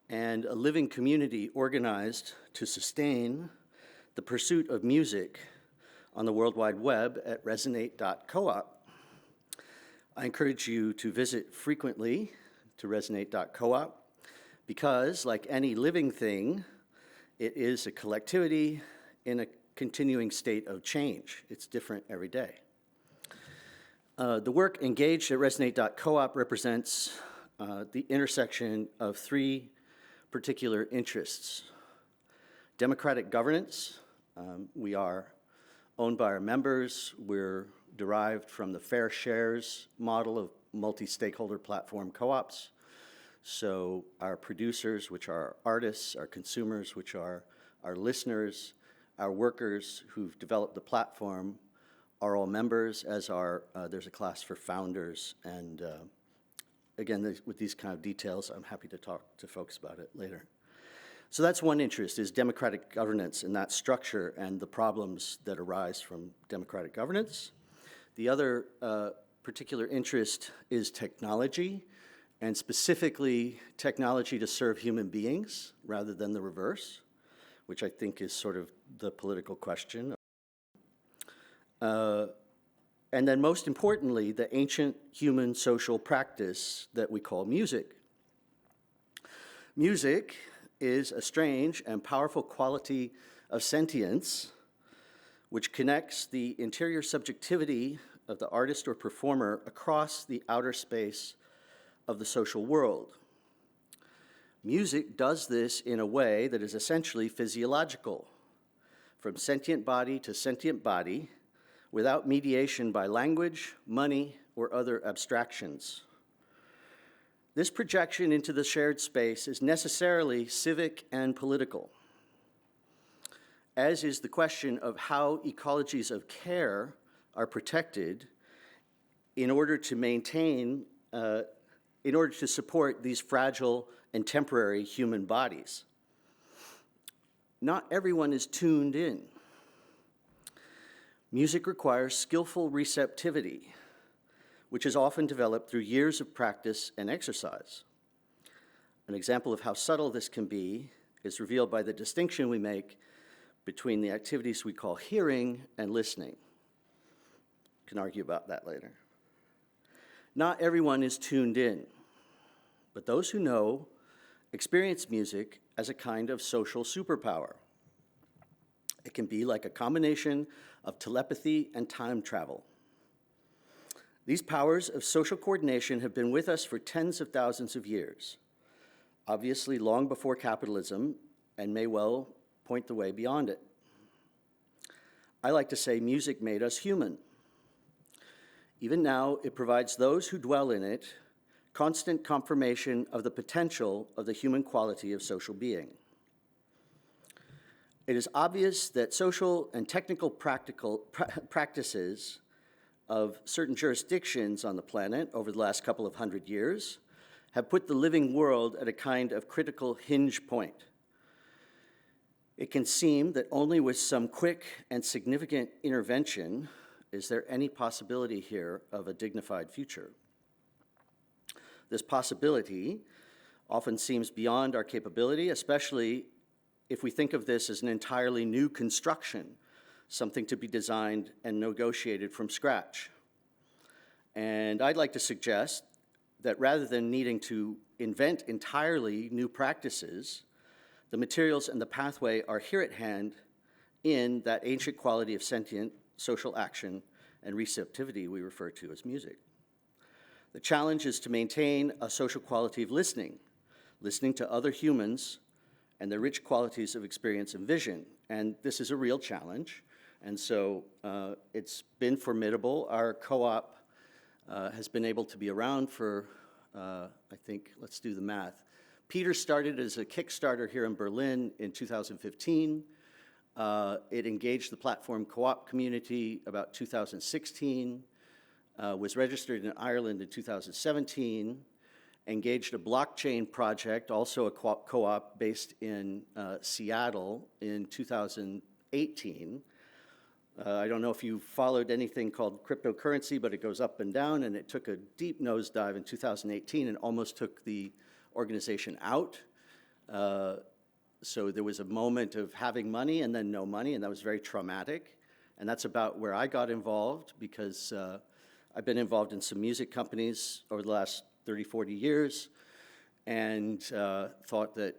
and a living community organized to sustain the pursuit of music on the World Wide Web at resonate.coop. I encourage you to visit frequently to resonate.coop because, like any living thing, it is a collectivity in a continuing state of change. It's different every day. The work engaged at resonate.coop represents the intersection of 3 particular interests. Democratic governance. We are owned by our members. We're derived from the fair shares model of multi-stakeholder platform co-ops. So our producers, which are artists, our consumers, which are our listeners, our workers who've developed the platform, are all members, as are, there's a class for founders, and again, with these kind of details, I'm happy to talk to folks about it later. So that's one interest, is democratic governance and that structure and the problems that arise from democratic governance. The other particular interest is technology, and specifically technology to serve human beings rather than the reverse, which I think is sort of the political question. And then most importantly, the ancient human social practice that we call music. Music is a strange and powerful quality of sentience which connects the interior subjectivity of the artist or performer across the outer space of the social world. Music does this in a way that is essentially physiological, from sentient body to sentient body, without mediation by language, money, or other abstractions. This projection into the shared space is necessarily civic and political, as is the question of how ecologies of care are protected in order to maintain, in order to support these fragile and temporary human bodies. Not everyone is tuned in. Music requires skillful receptivity, which is often developed through years of practice and exercise. An example of how subtle this can be is revealed by the distinction we make between the activities we call hearing and listening. We can argue about that later. Not everyone is tuned in, but those who know experience music as a kind of social superpower. It can be like a combination of telepathy and time travel. These powers of social coordination have been with us for tens of thousands of years, obviously long before capitalism, and may well point the way beyond it. I like to say music made us human. Even now, it provides those who dwell in it constant confirmation of the potential of the human quality of social being. It is obvious that social and technical practices of certain jurisdictions on the planet over the last couple of hundred years have put the living world at a kind of critical hinge point. It can seem that only with some quick and significant intervention is there any possibility here of a dignified future. This possibility often seems beyond our capability, especially if we think of this as an entirely new construction, something to be designed and negotiated from scratch. And I'd like to suggest that rather than needing to invent entirely new practices, the materials and the pathway are here at hand in that ancient quality of sentient social action and receptivity we refer to as music. The challenge is to maintain a social quality of listening to other humans and their rich qualities of experience and vision. And this is a real challenge. And so it's been formidable. Our co-op has been able to be around for, I think, let's do the math. Peter started as a Kickstarter here in Berlin in 2015. It engaged the platform co-op community about 2016, was registered in Ireland in 2017, engaged a blockchain project, also a co-op based in Seattle in 2018. I don't know if you followed anything called cryptocurrency, but it goes up and down, and it took a deep nosedive in 2018 and almost took the organization out. So there was a moment of having money and then no money, and that was very traumatic. And that's about where I got involved, because I've been involved in some music companies over the last 30, 40 years, and thought that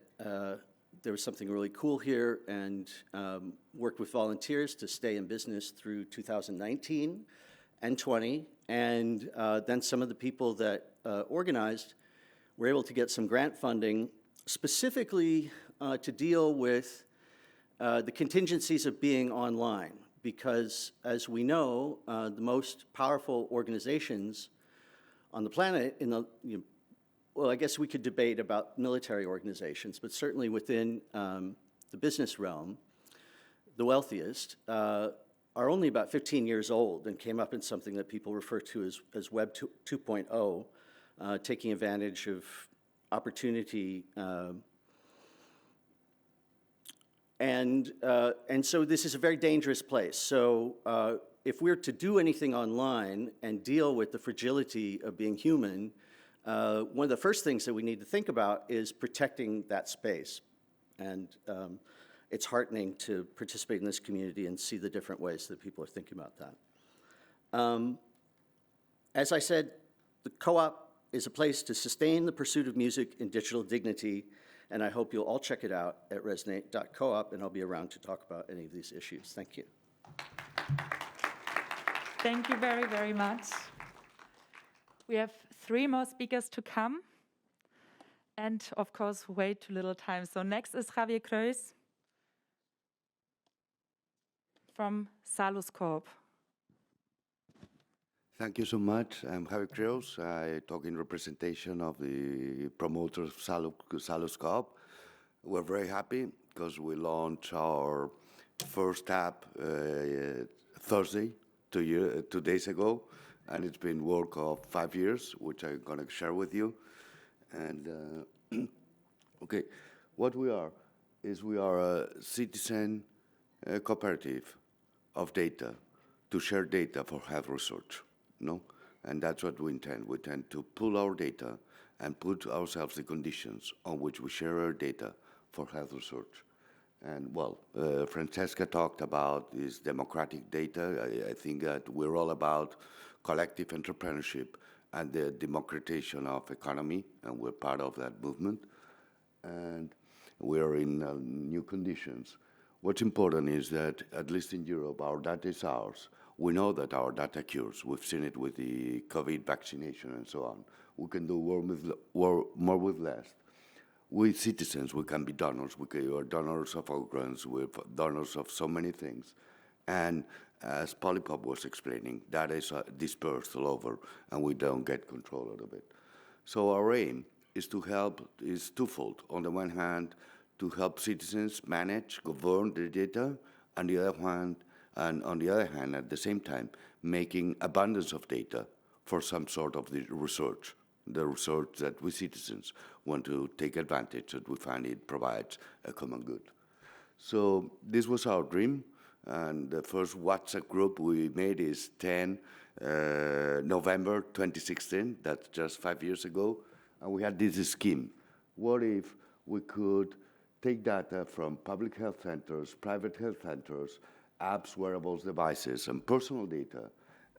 there was something really cool here, and worked with volunteers to stay in business through 2019 and 20. And then some of the people that organized were able to get some grant funding specifically to deal with the contingencies of being online. Because as we know, the most powerful organizations on the planet, well, I guess we could debate about military organizations, but certainly within the business realm, the wealthiest are are only about 15 years old and came up in something that people refer to as Web 2.0, taking advantage of opportunity. And so this is a very dangerous place. So if we're to do anything online and deal with the fragility of being human, one of the first things that we need to think about is protecting that space. And it's heartening to participate in this community and see the different ways that people are thinking about that. As I said, the co-op is a place to sustain the pursuit of music and digital dignity, and I hope you'll all check it out at resonate.coop, and I'll be around to talk about any of these issues. Thank you. Thank you very, very much. We have 3 more speakers to come, and of course, way too little time. So next is Javier Cruz from Salus Corp. Thank you so much. I'm Javier Cruz. I talk in representation of the promoters of Salus Corp. We're very happy because we launched our first app Thursday, 2 days ago, and it's been work of 5 years, which I'm going to share with you. And okay, what we are is we are a citizen cooperative of data to share data for health research. No, and that's what we intend. We intend to pool our data and put ourselves the conditions on which we share our data for health research. And well, Francesca talked about this democratic data. I think that we're all about collective entrepreneurship and the democratization of economy, and we're part of that movement. And we're in new conditions. What's important is that, at least in Europe, our data is ours. We know that our data cures. We've seen it with the COVID vaccination and so on. We can do more with less. With citizens, we can be donors. We are donors of organs. We're donors of so many things. And as Polypoly was explaining, data is dispersed all over, and we don't get control of it. So our aim is to help, is twofold. On the one hand, to help citizens manage, govern their data, and on the other hand, at the same time, making abundance of data for some sort of the research that we citizens want to take advantage, that we find it provides a common good. So this was our dream, and the first WhatsApp group we made is 10 November 2016, that's just 5 years ago, and we had this scheme. What if we could take data from public health centers, private health centers, apps, wearables, devices, and personal data,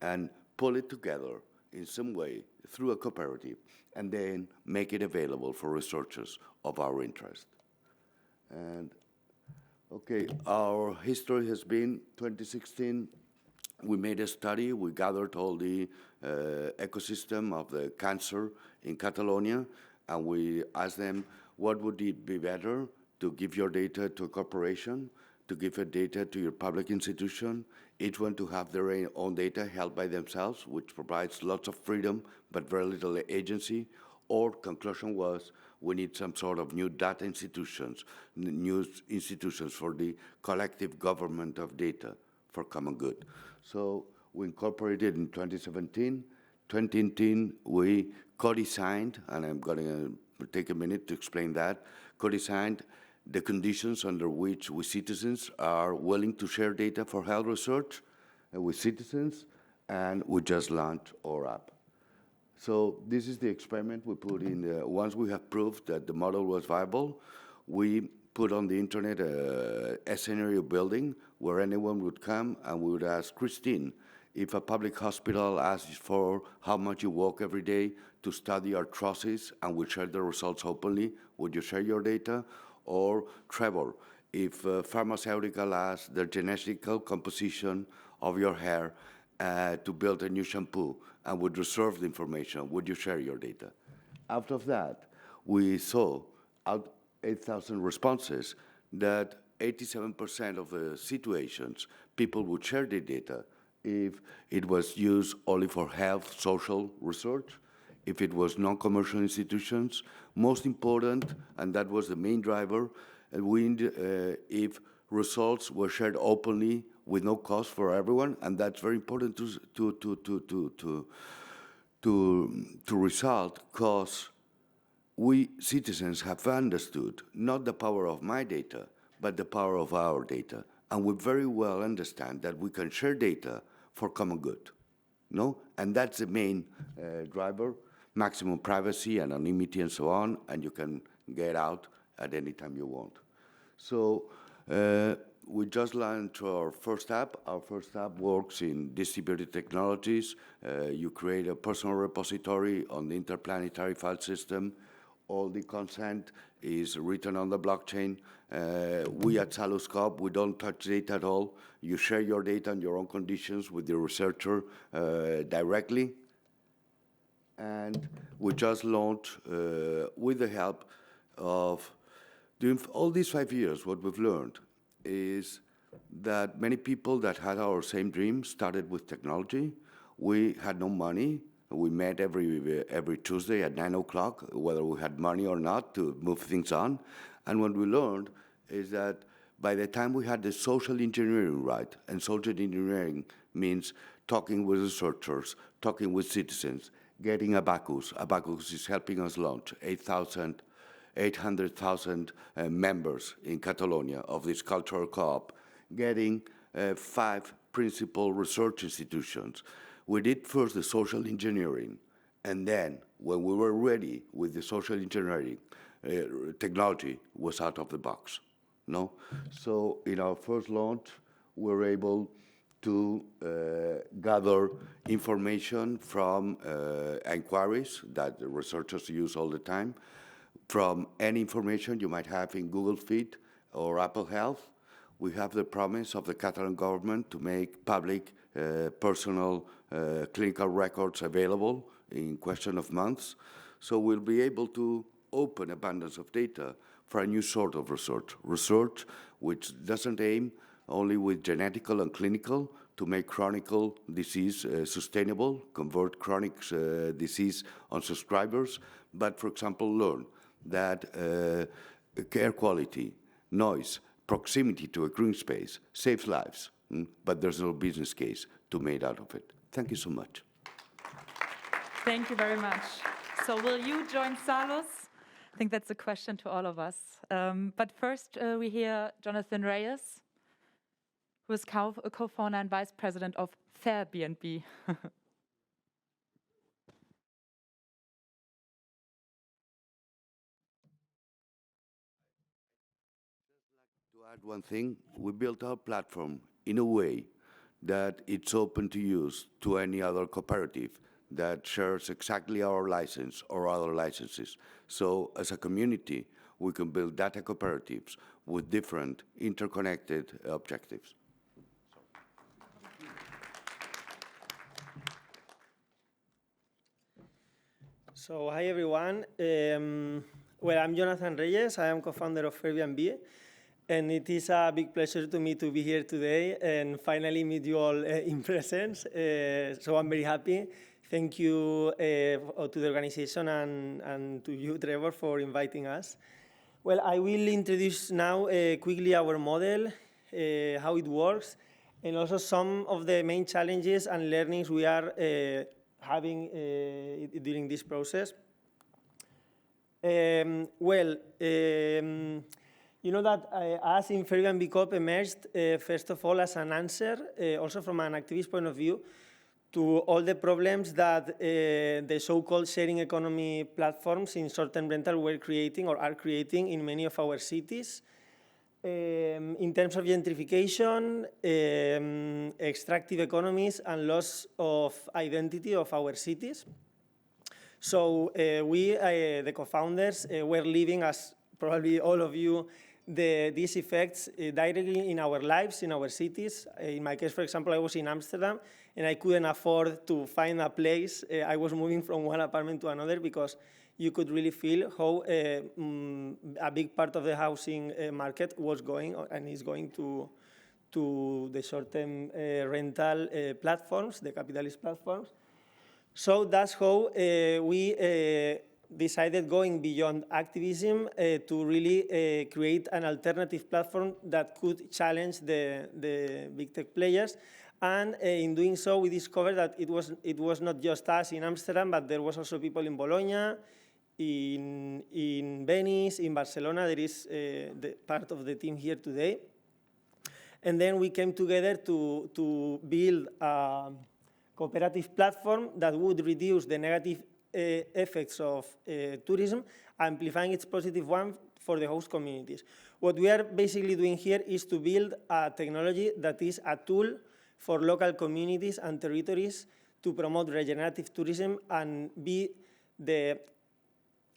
and pull it together in some way through a cooperative, and then make it available for researchers of our interest. And okay, our history has been 2016. We made a study. We gathered all the ecosystem of the cancer in Catalonia, and we asked them, what would it be better to give your data to a corporation, to give your data to your public institution, each one to have their own data held by themselves, which provides lots of freedom but very little agency, or conclusion was we need some sort of new data institutions, new institutions for the collective government of data for common good. So we incorporated in 2017. 2018, we co-designed, and I'm going to take a minute to explain that, co-designed the conditions under which we citizens are willing to share data for health research with citizens, and we just launched our app. So this is the experiment we put in. Once we have proved that the model was viable, we put on the internet a scenario building where anyone would come and we would ask, Christine, if a public hospital asks for how much you walk every day to study arthrosis and we share the results openly, would you share your data? Or Trevor, if pharmaceutical asks the genetical composition of your hair to build a new shampoo and would reserve the information, would you share your data? Out of that, we saw out 8,000 responses that 87% of the situations people would share their data if it was used only for health, social research, if it was non-commercial institutions. Most important, and that was the main driver, if results were shared openly with no cost for everyone, and that's very important to result, because we citizens have understood not the power of my data, but the power of our data. And we very well understand that we can share data for common good, no? And that's the main driver, maximum privacy, anonymity, and so on, and you can get out at any time you want. So we just launched our first app. Our first app works in distributed technologies. You create a personal repository on the interplanetary file system. All the consent is written on the blockchain. We at Salus Corp, we don't touch data at all. You share your data on your own conditions with the researcher directly. And we just launched, with the help of, during all these 5 years, what we've learned is that many people that had our same dream started with technology. We had no money. We met every Tuesday at 9 o'clock, whether we had money or not, to move things on. And what we learned is that by the time we had the social engineering right, and social engineering means talking with researchers, talking with citizens, getting Abacus. Abacus is helping us launch 800,000 members in Catalonia of this cultural co-op, getting 5 principal research institutions. We did first the social engineering, and then when we were ready with the social engineering, technology was out of the box, no? So in our first launch, we were able to gather information from inquiries that the researchers use all the time, from any information you might have in Google Feed or Apple Health. We have the promise of the Catalan government to make public personal clinical records available in question of months. So we'll be able to open abundance of data for a new sort of research which doesn't aim only with genetical and clinical to make chronic disease sustainable, convert chronic disease on subscribers, but, for example, learn that air quality, noise, proximity to a green space saves lives, but there's no business case to made out of it. Thank you so much. Thank you very much. So will you join Salus? I think that's a question to all of us. But first, we hear Jonathan Reyes, who is co-founder and vice president of Fairbnb. To add one thing, we built our platform in a way that it's open to use to any other cooperative that shares exactly our license or other licenses. So as a community, we can build data cooperatives with different interconnected objectives. So hi everyone. Well, I'm Jonathan Reyes. I am co-founder of Airbnb, and it is a big pleasure to me to be here today and finally meet you all in presence. So I'm very happy. Thank you to the organization and to you, Trevor, for inviting us. Well, I will introduce now quickly our model, how it works, and also some of the main challenges and learnings we are having during this process. You know that us in Fairbnb.coop emerged, first of all, as an answer, also from an activist point of view, to all the problems that the so-called sharing economy platforms in short-term rental were creating or are creating in many of our cities. In terms of gentrification, extractive economies, and loss of identity of our cities. So we, the co-founders, were living, as probably all of you, these effects directly in our lives, in our cities. In my case, for example, I was in Amsterdam, and I couldn't afford to find a place. I was moving from one apartment to another because you could really feel how a big part of the housing market was going and is going to the short-term rental platforms, the capitalist platforms. So that's how we decided going beyond activism to really create an alternative platform that could challenge the big tech players. And in doing so, we discovered that it was not just us in Amsterdam, but there was also people in Bologna, in Venice, in Barcelona. There is part of the team here today. And then we came together to build a cooperative platform that would reduce the negative effects of tourism, amplifying its positive one for the host communities. What we are basically doing here is to build a technology that is a tool for local communities and territories to promote regenerative tourism and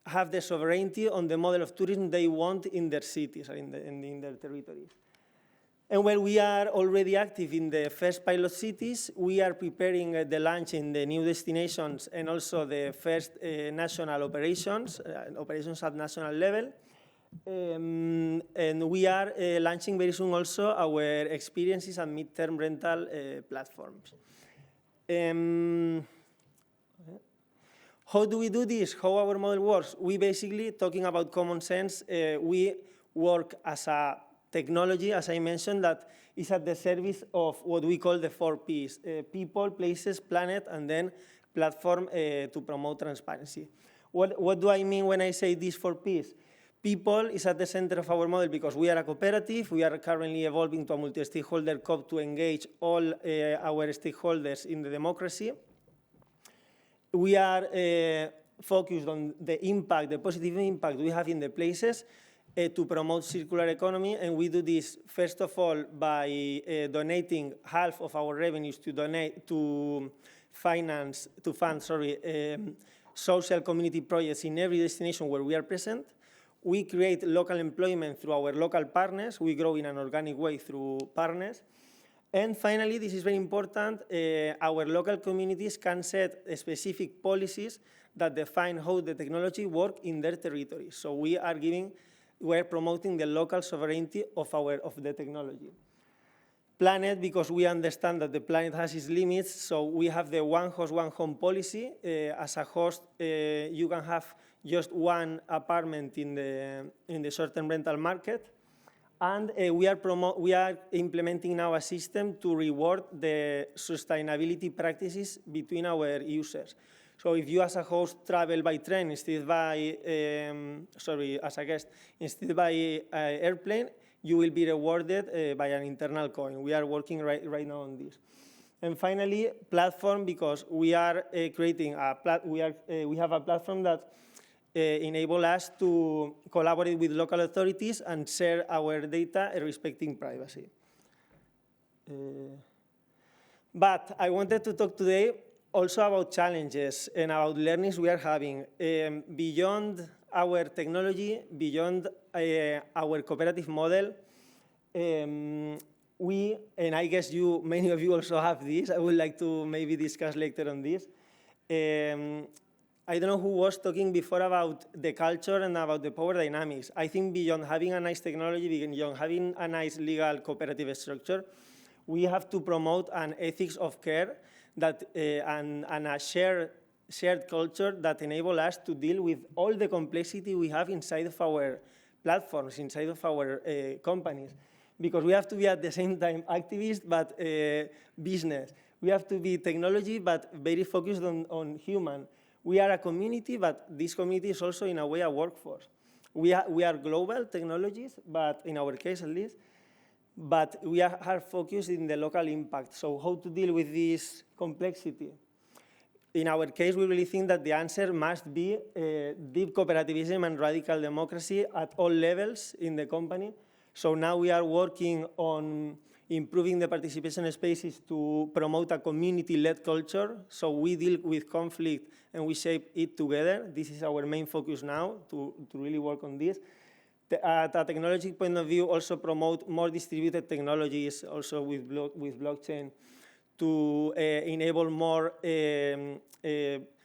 have the sovereignty on the model of tourism they want in their cities or in their territories. And while we are already active in the first pilot cities, we are preparing the launch in the new destinations and also the first national operations at national level. And we are launching very soon also our experiences and midterm rental platforms. How do we do this? How our model works? We basically, talking about common sense, we work as a technology, as I mentioned, that is at the service of what we call the 4 Ps, people, places, planet, and then platform to promote transparency. What do I mean when I say these 4 Ps? People is at the center of our model because we are a cooperative. We are currently evolving to a multi-stakeholder Coop to engage all our stakeholders in the democracy. We are focused on the impact, the positive impact we have in the places to promote circular economy, and we do this first of all by donating half of our revenues to fund social community projects in every destination where we are present. We create local employment through our local partners. We grow in an organic way through partners. And finally, this is very important, our local communities can set specific policies that define how the technology works in their territories. So we are promoting the local sovereignty of the technology. Planet, because we understand that the planet has its limits, so we have the one host, one home policy. As a host, you can have just one apartment in the short-term rental market. And we are implementing now a system to reward the sustainability practices between our users. So if you as a host travel by train instead by, as a guest, instead by airplane, you will be rewarded by an internal coin. We are working right now on this. And finally, platform, because we are creating we have a platform that enable us to collaborate with local authorities and share our data respecting privacy. But I wanted to talk today also about challenges and about learnings we are having. Beyond our technology, beyond our cooperative model, we, and I guess many of you also have this, I would like to maybe discuss later on this. I don't know who was talking before about the culture and about the power dynamics. I think beyond having a nice technology, beyond having a nice legal cooperative structure, we have to promote an ethics of care that, and a shared culture that enable us to deal with all the complexity we have inside of our platforms, inside of our companies. Because we have to be at the same time activists, but business. We have to be technology, but very focused on human. We are a community, but this community is also in a way a workforce. We are global technologies, but in our case at least, but we are focused in the local impact. So how to deal with this complexity? In our case, we really think that the answer must be deep cooperativism and radical democracy at all levels in the company. So now we are working on improving the participation spaces to promote a community-led culture. So we deal with conflict and we shape it together. This is our main focus now, to really work on this. At a technology point of view, also promote more distributed technologies, also with blockchain, to enable more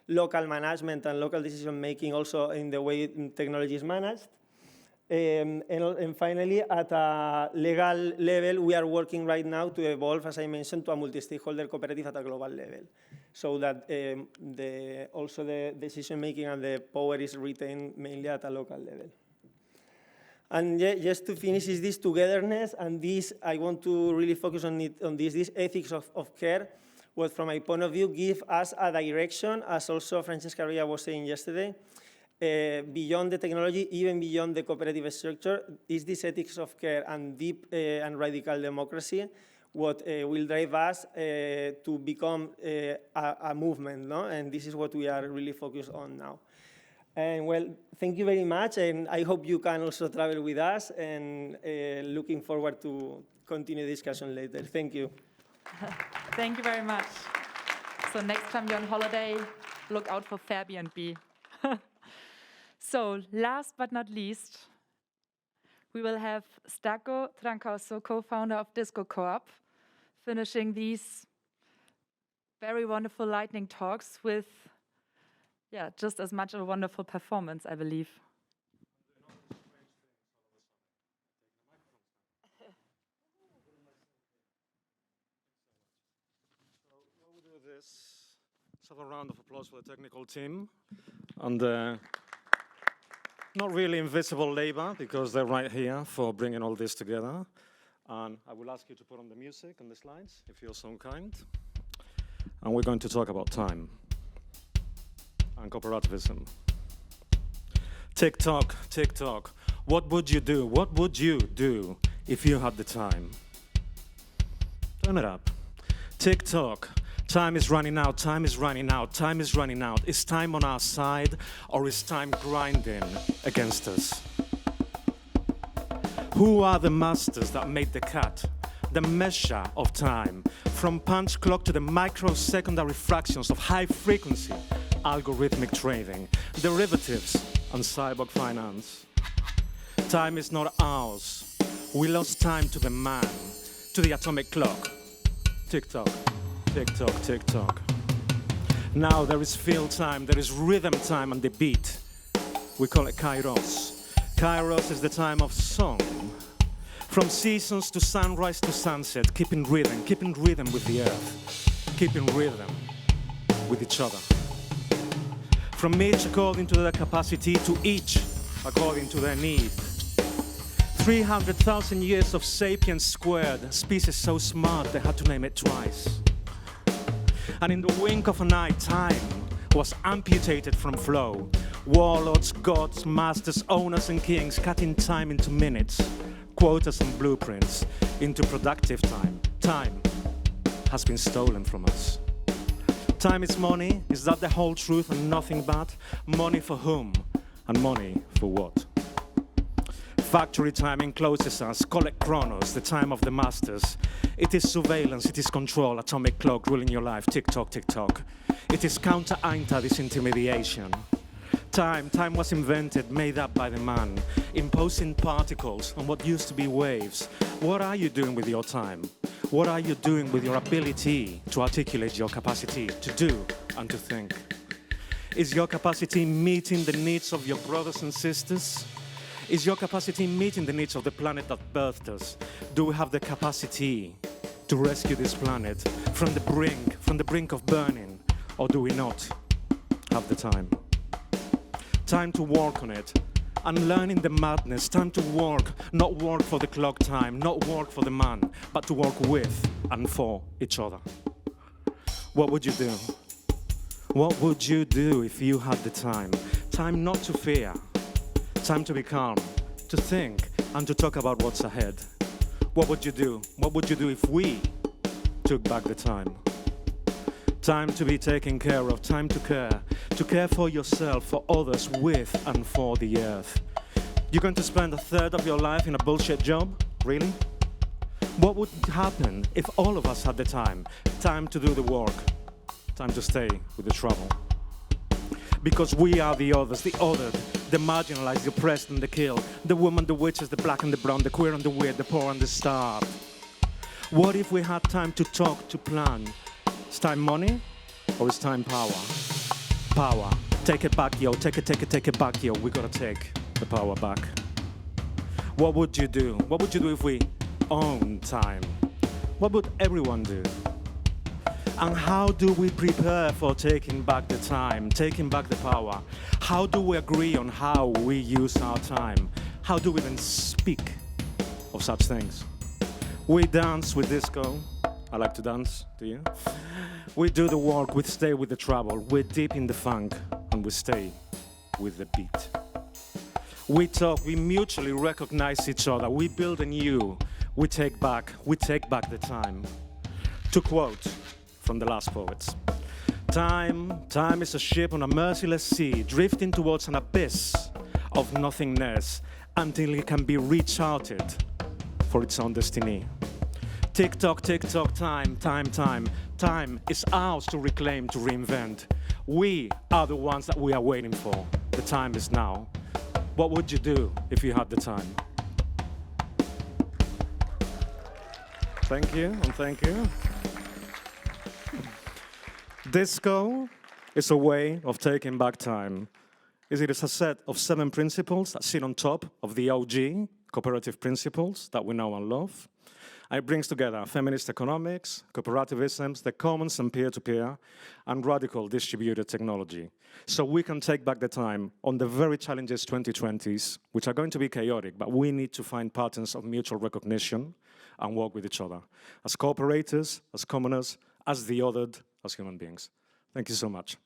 local management and local decision-making also in the way technology is managed. And finally, at a legal level, we are working right now to evolve, as I mentioned, to a multi-stakeholder cooperative at a global level. so that also the decision-making and the power is retained mainly at a local level. And just to finish is this togetherness, and this, I want to really focus on this ethics of care, what from my point of view give us a direction, as also Francesca Ria was saying yesterday, beyond the technology, even beyond the cooperative structure, is this ethics of care and deep and radical democracy what will drive us to become a movement, no? And this is what we are really focused on now. And well, thank you very much, and I hope you can also travel with us, and looking forward to continue discussion later. Thank you. Thank you very much. So next time you're on holiday, look out for Airbnb. So last but not least, we will have Stako Trancoso, co-founder of Disco Corp, finishing these very wonderful lightning talks with just as much a wonderful performance, I believe. We'll do this. Let's have a round of applause for the technical team and not really invisible labor, because they're right here for bringing all this together. And I will ask you to put on the music and the slides, if you're so kind. And we're going to talk about time and cooperativism. Tick-tock, tick-tock. What would you do? What would you do if you had the time? Turn it up. Tick-tock. Time is running out, time is running out, time is running out. Is time on our side, or is time grinding against us? Who are the masters that made the cut, the measure of time, from punch clock to the microsecondary fractions of high frequency, algorithmic trading, derivatives, and cyborg finance? Time is not ours. We lost time to the man, to the atomic clock. Tick-tock. Tick-tock, tick-tock. Now there is feel time, there is rhythm time and the beat. We call it Kairos. Kairos is the time of song. From seasons to sunrise to sunset, keeping rhythm with the earth, keeping rhythm with each other. From each according to their capacity, to each according to their need. 300,000 years of sapiens squared, species so smart they had to name it twice. And in the wink of an eye, time was amputated from flow. Warlords, gods, masters, owners and kings cutting time into minutes, quotas and blueprints into productive time. Time has been stolen from us. Time is money. Is that the whole truth and nothing but? Money for whom and money for what? Factory time encloses us, call it chronos, the time of the masters. It is surveillance, it is control, atomic clock ruling your life, tick-tock, tick-tock. It is counter-ainta disintermediation. Time was invented, made up by the man, imposing particles on what used to be waves. What are you doing with your time? What are you doing with your ability to articulate your capacity to do and to think? Is your capacity meeting the needs of your brothers and sisters? Is your capacity meeting the needs of the planet that birthed us? Do we have the capacity to rescue this planet from the brink of burning? Or do we not have the time? Time to work on it, unlearning the madness. Time to work, not work for the clock time, not work for the man, but to work with and for each other. What would you do? What would you do if you had the time? Time not to fear. Time to be calm, to think, and to talk about what's ahead. What would you do? What would you do if we took back the time? Time to be taken care of, time to care for yourself, for others, with and for the earth. You're going to spend a third of your life in a bullshit job? Really? What would happen if all of us had the time? Time to do the work, time to stay with the trouble. Because we are the others, the othered, the marginalized, the oppressed and the killed, the woman, the witches, the black and the brown, the queer and the weird, the poor and the starved. What if we had time to talk, to plan? Is time money or is time power? Power. Take it back, yo. Take it back, yo. We gotta take the power back. What would you do? What would you do if we own time? What would everyone do? And how do we prepare for taking back the time, taking back the power? How do we agree on how we use our time? How do we even speak of such things? We dance with disco. I like to dance, do you? We do the work, we stay with the trouble. We're deep in the funk, and we stay with the beat. We talk, we mutually recognize each other. We build anew. We take back the time. To quote from the last poets, time is a ship on a merciless sea, drifting towards an abyss of nothingness until it can be recharted for its own destiny. Tick tock, time is ours to reclaim, to reinvent. We are the ones that we are waiting for. The time is now. What would you do if you had the time? Thank you, and thank you. Disco is a way of taking back time. It is a set of 7 principles that sit on top of the OG cooperative principles that we know and love. And it brings together feminist economics, cooperativisms, the commons and peer-to-peer, and radical distributed technology. So we can take back the time on the very challenges 2020s, which are going to be chaotic, but we need to find patterns of mutual recognition and work with each other, as cooperators, as commoners, as the othered, as human beings. Thank you so much.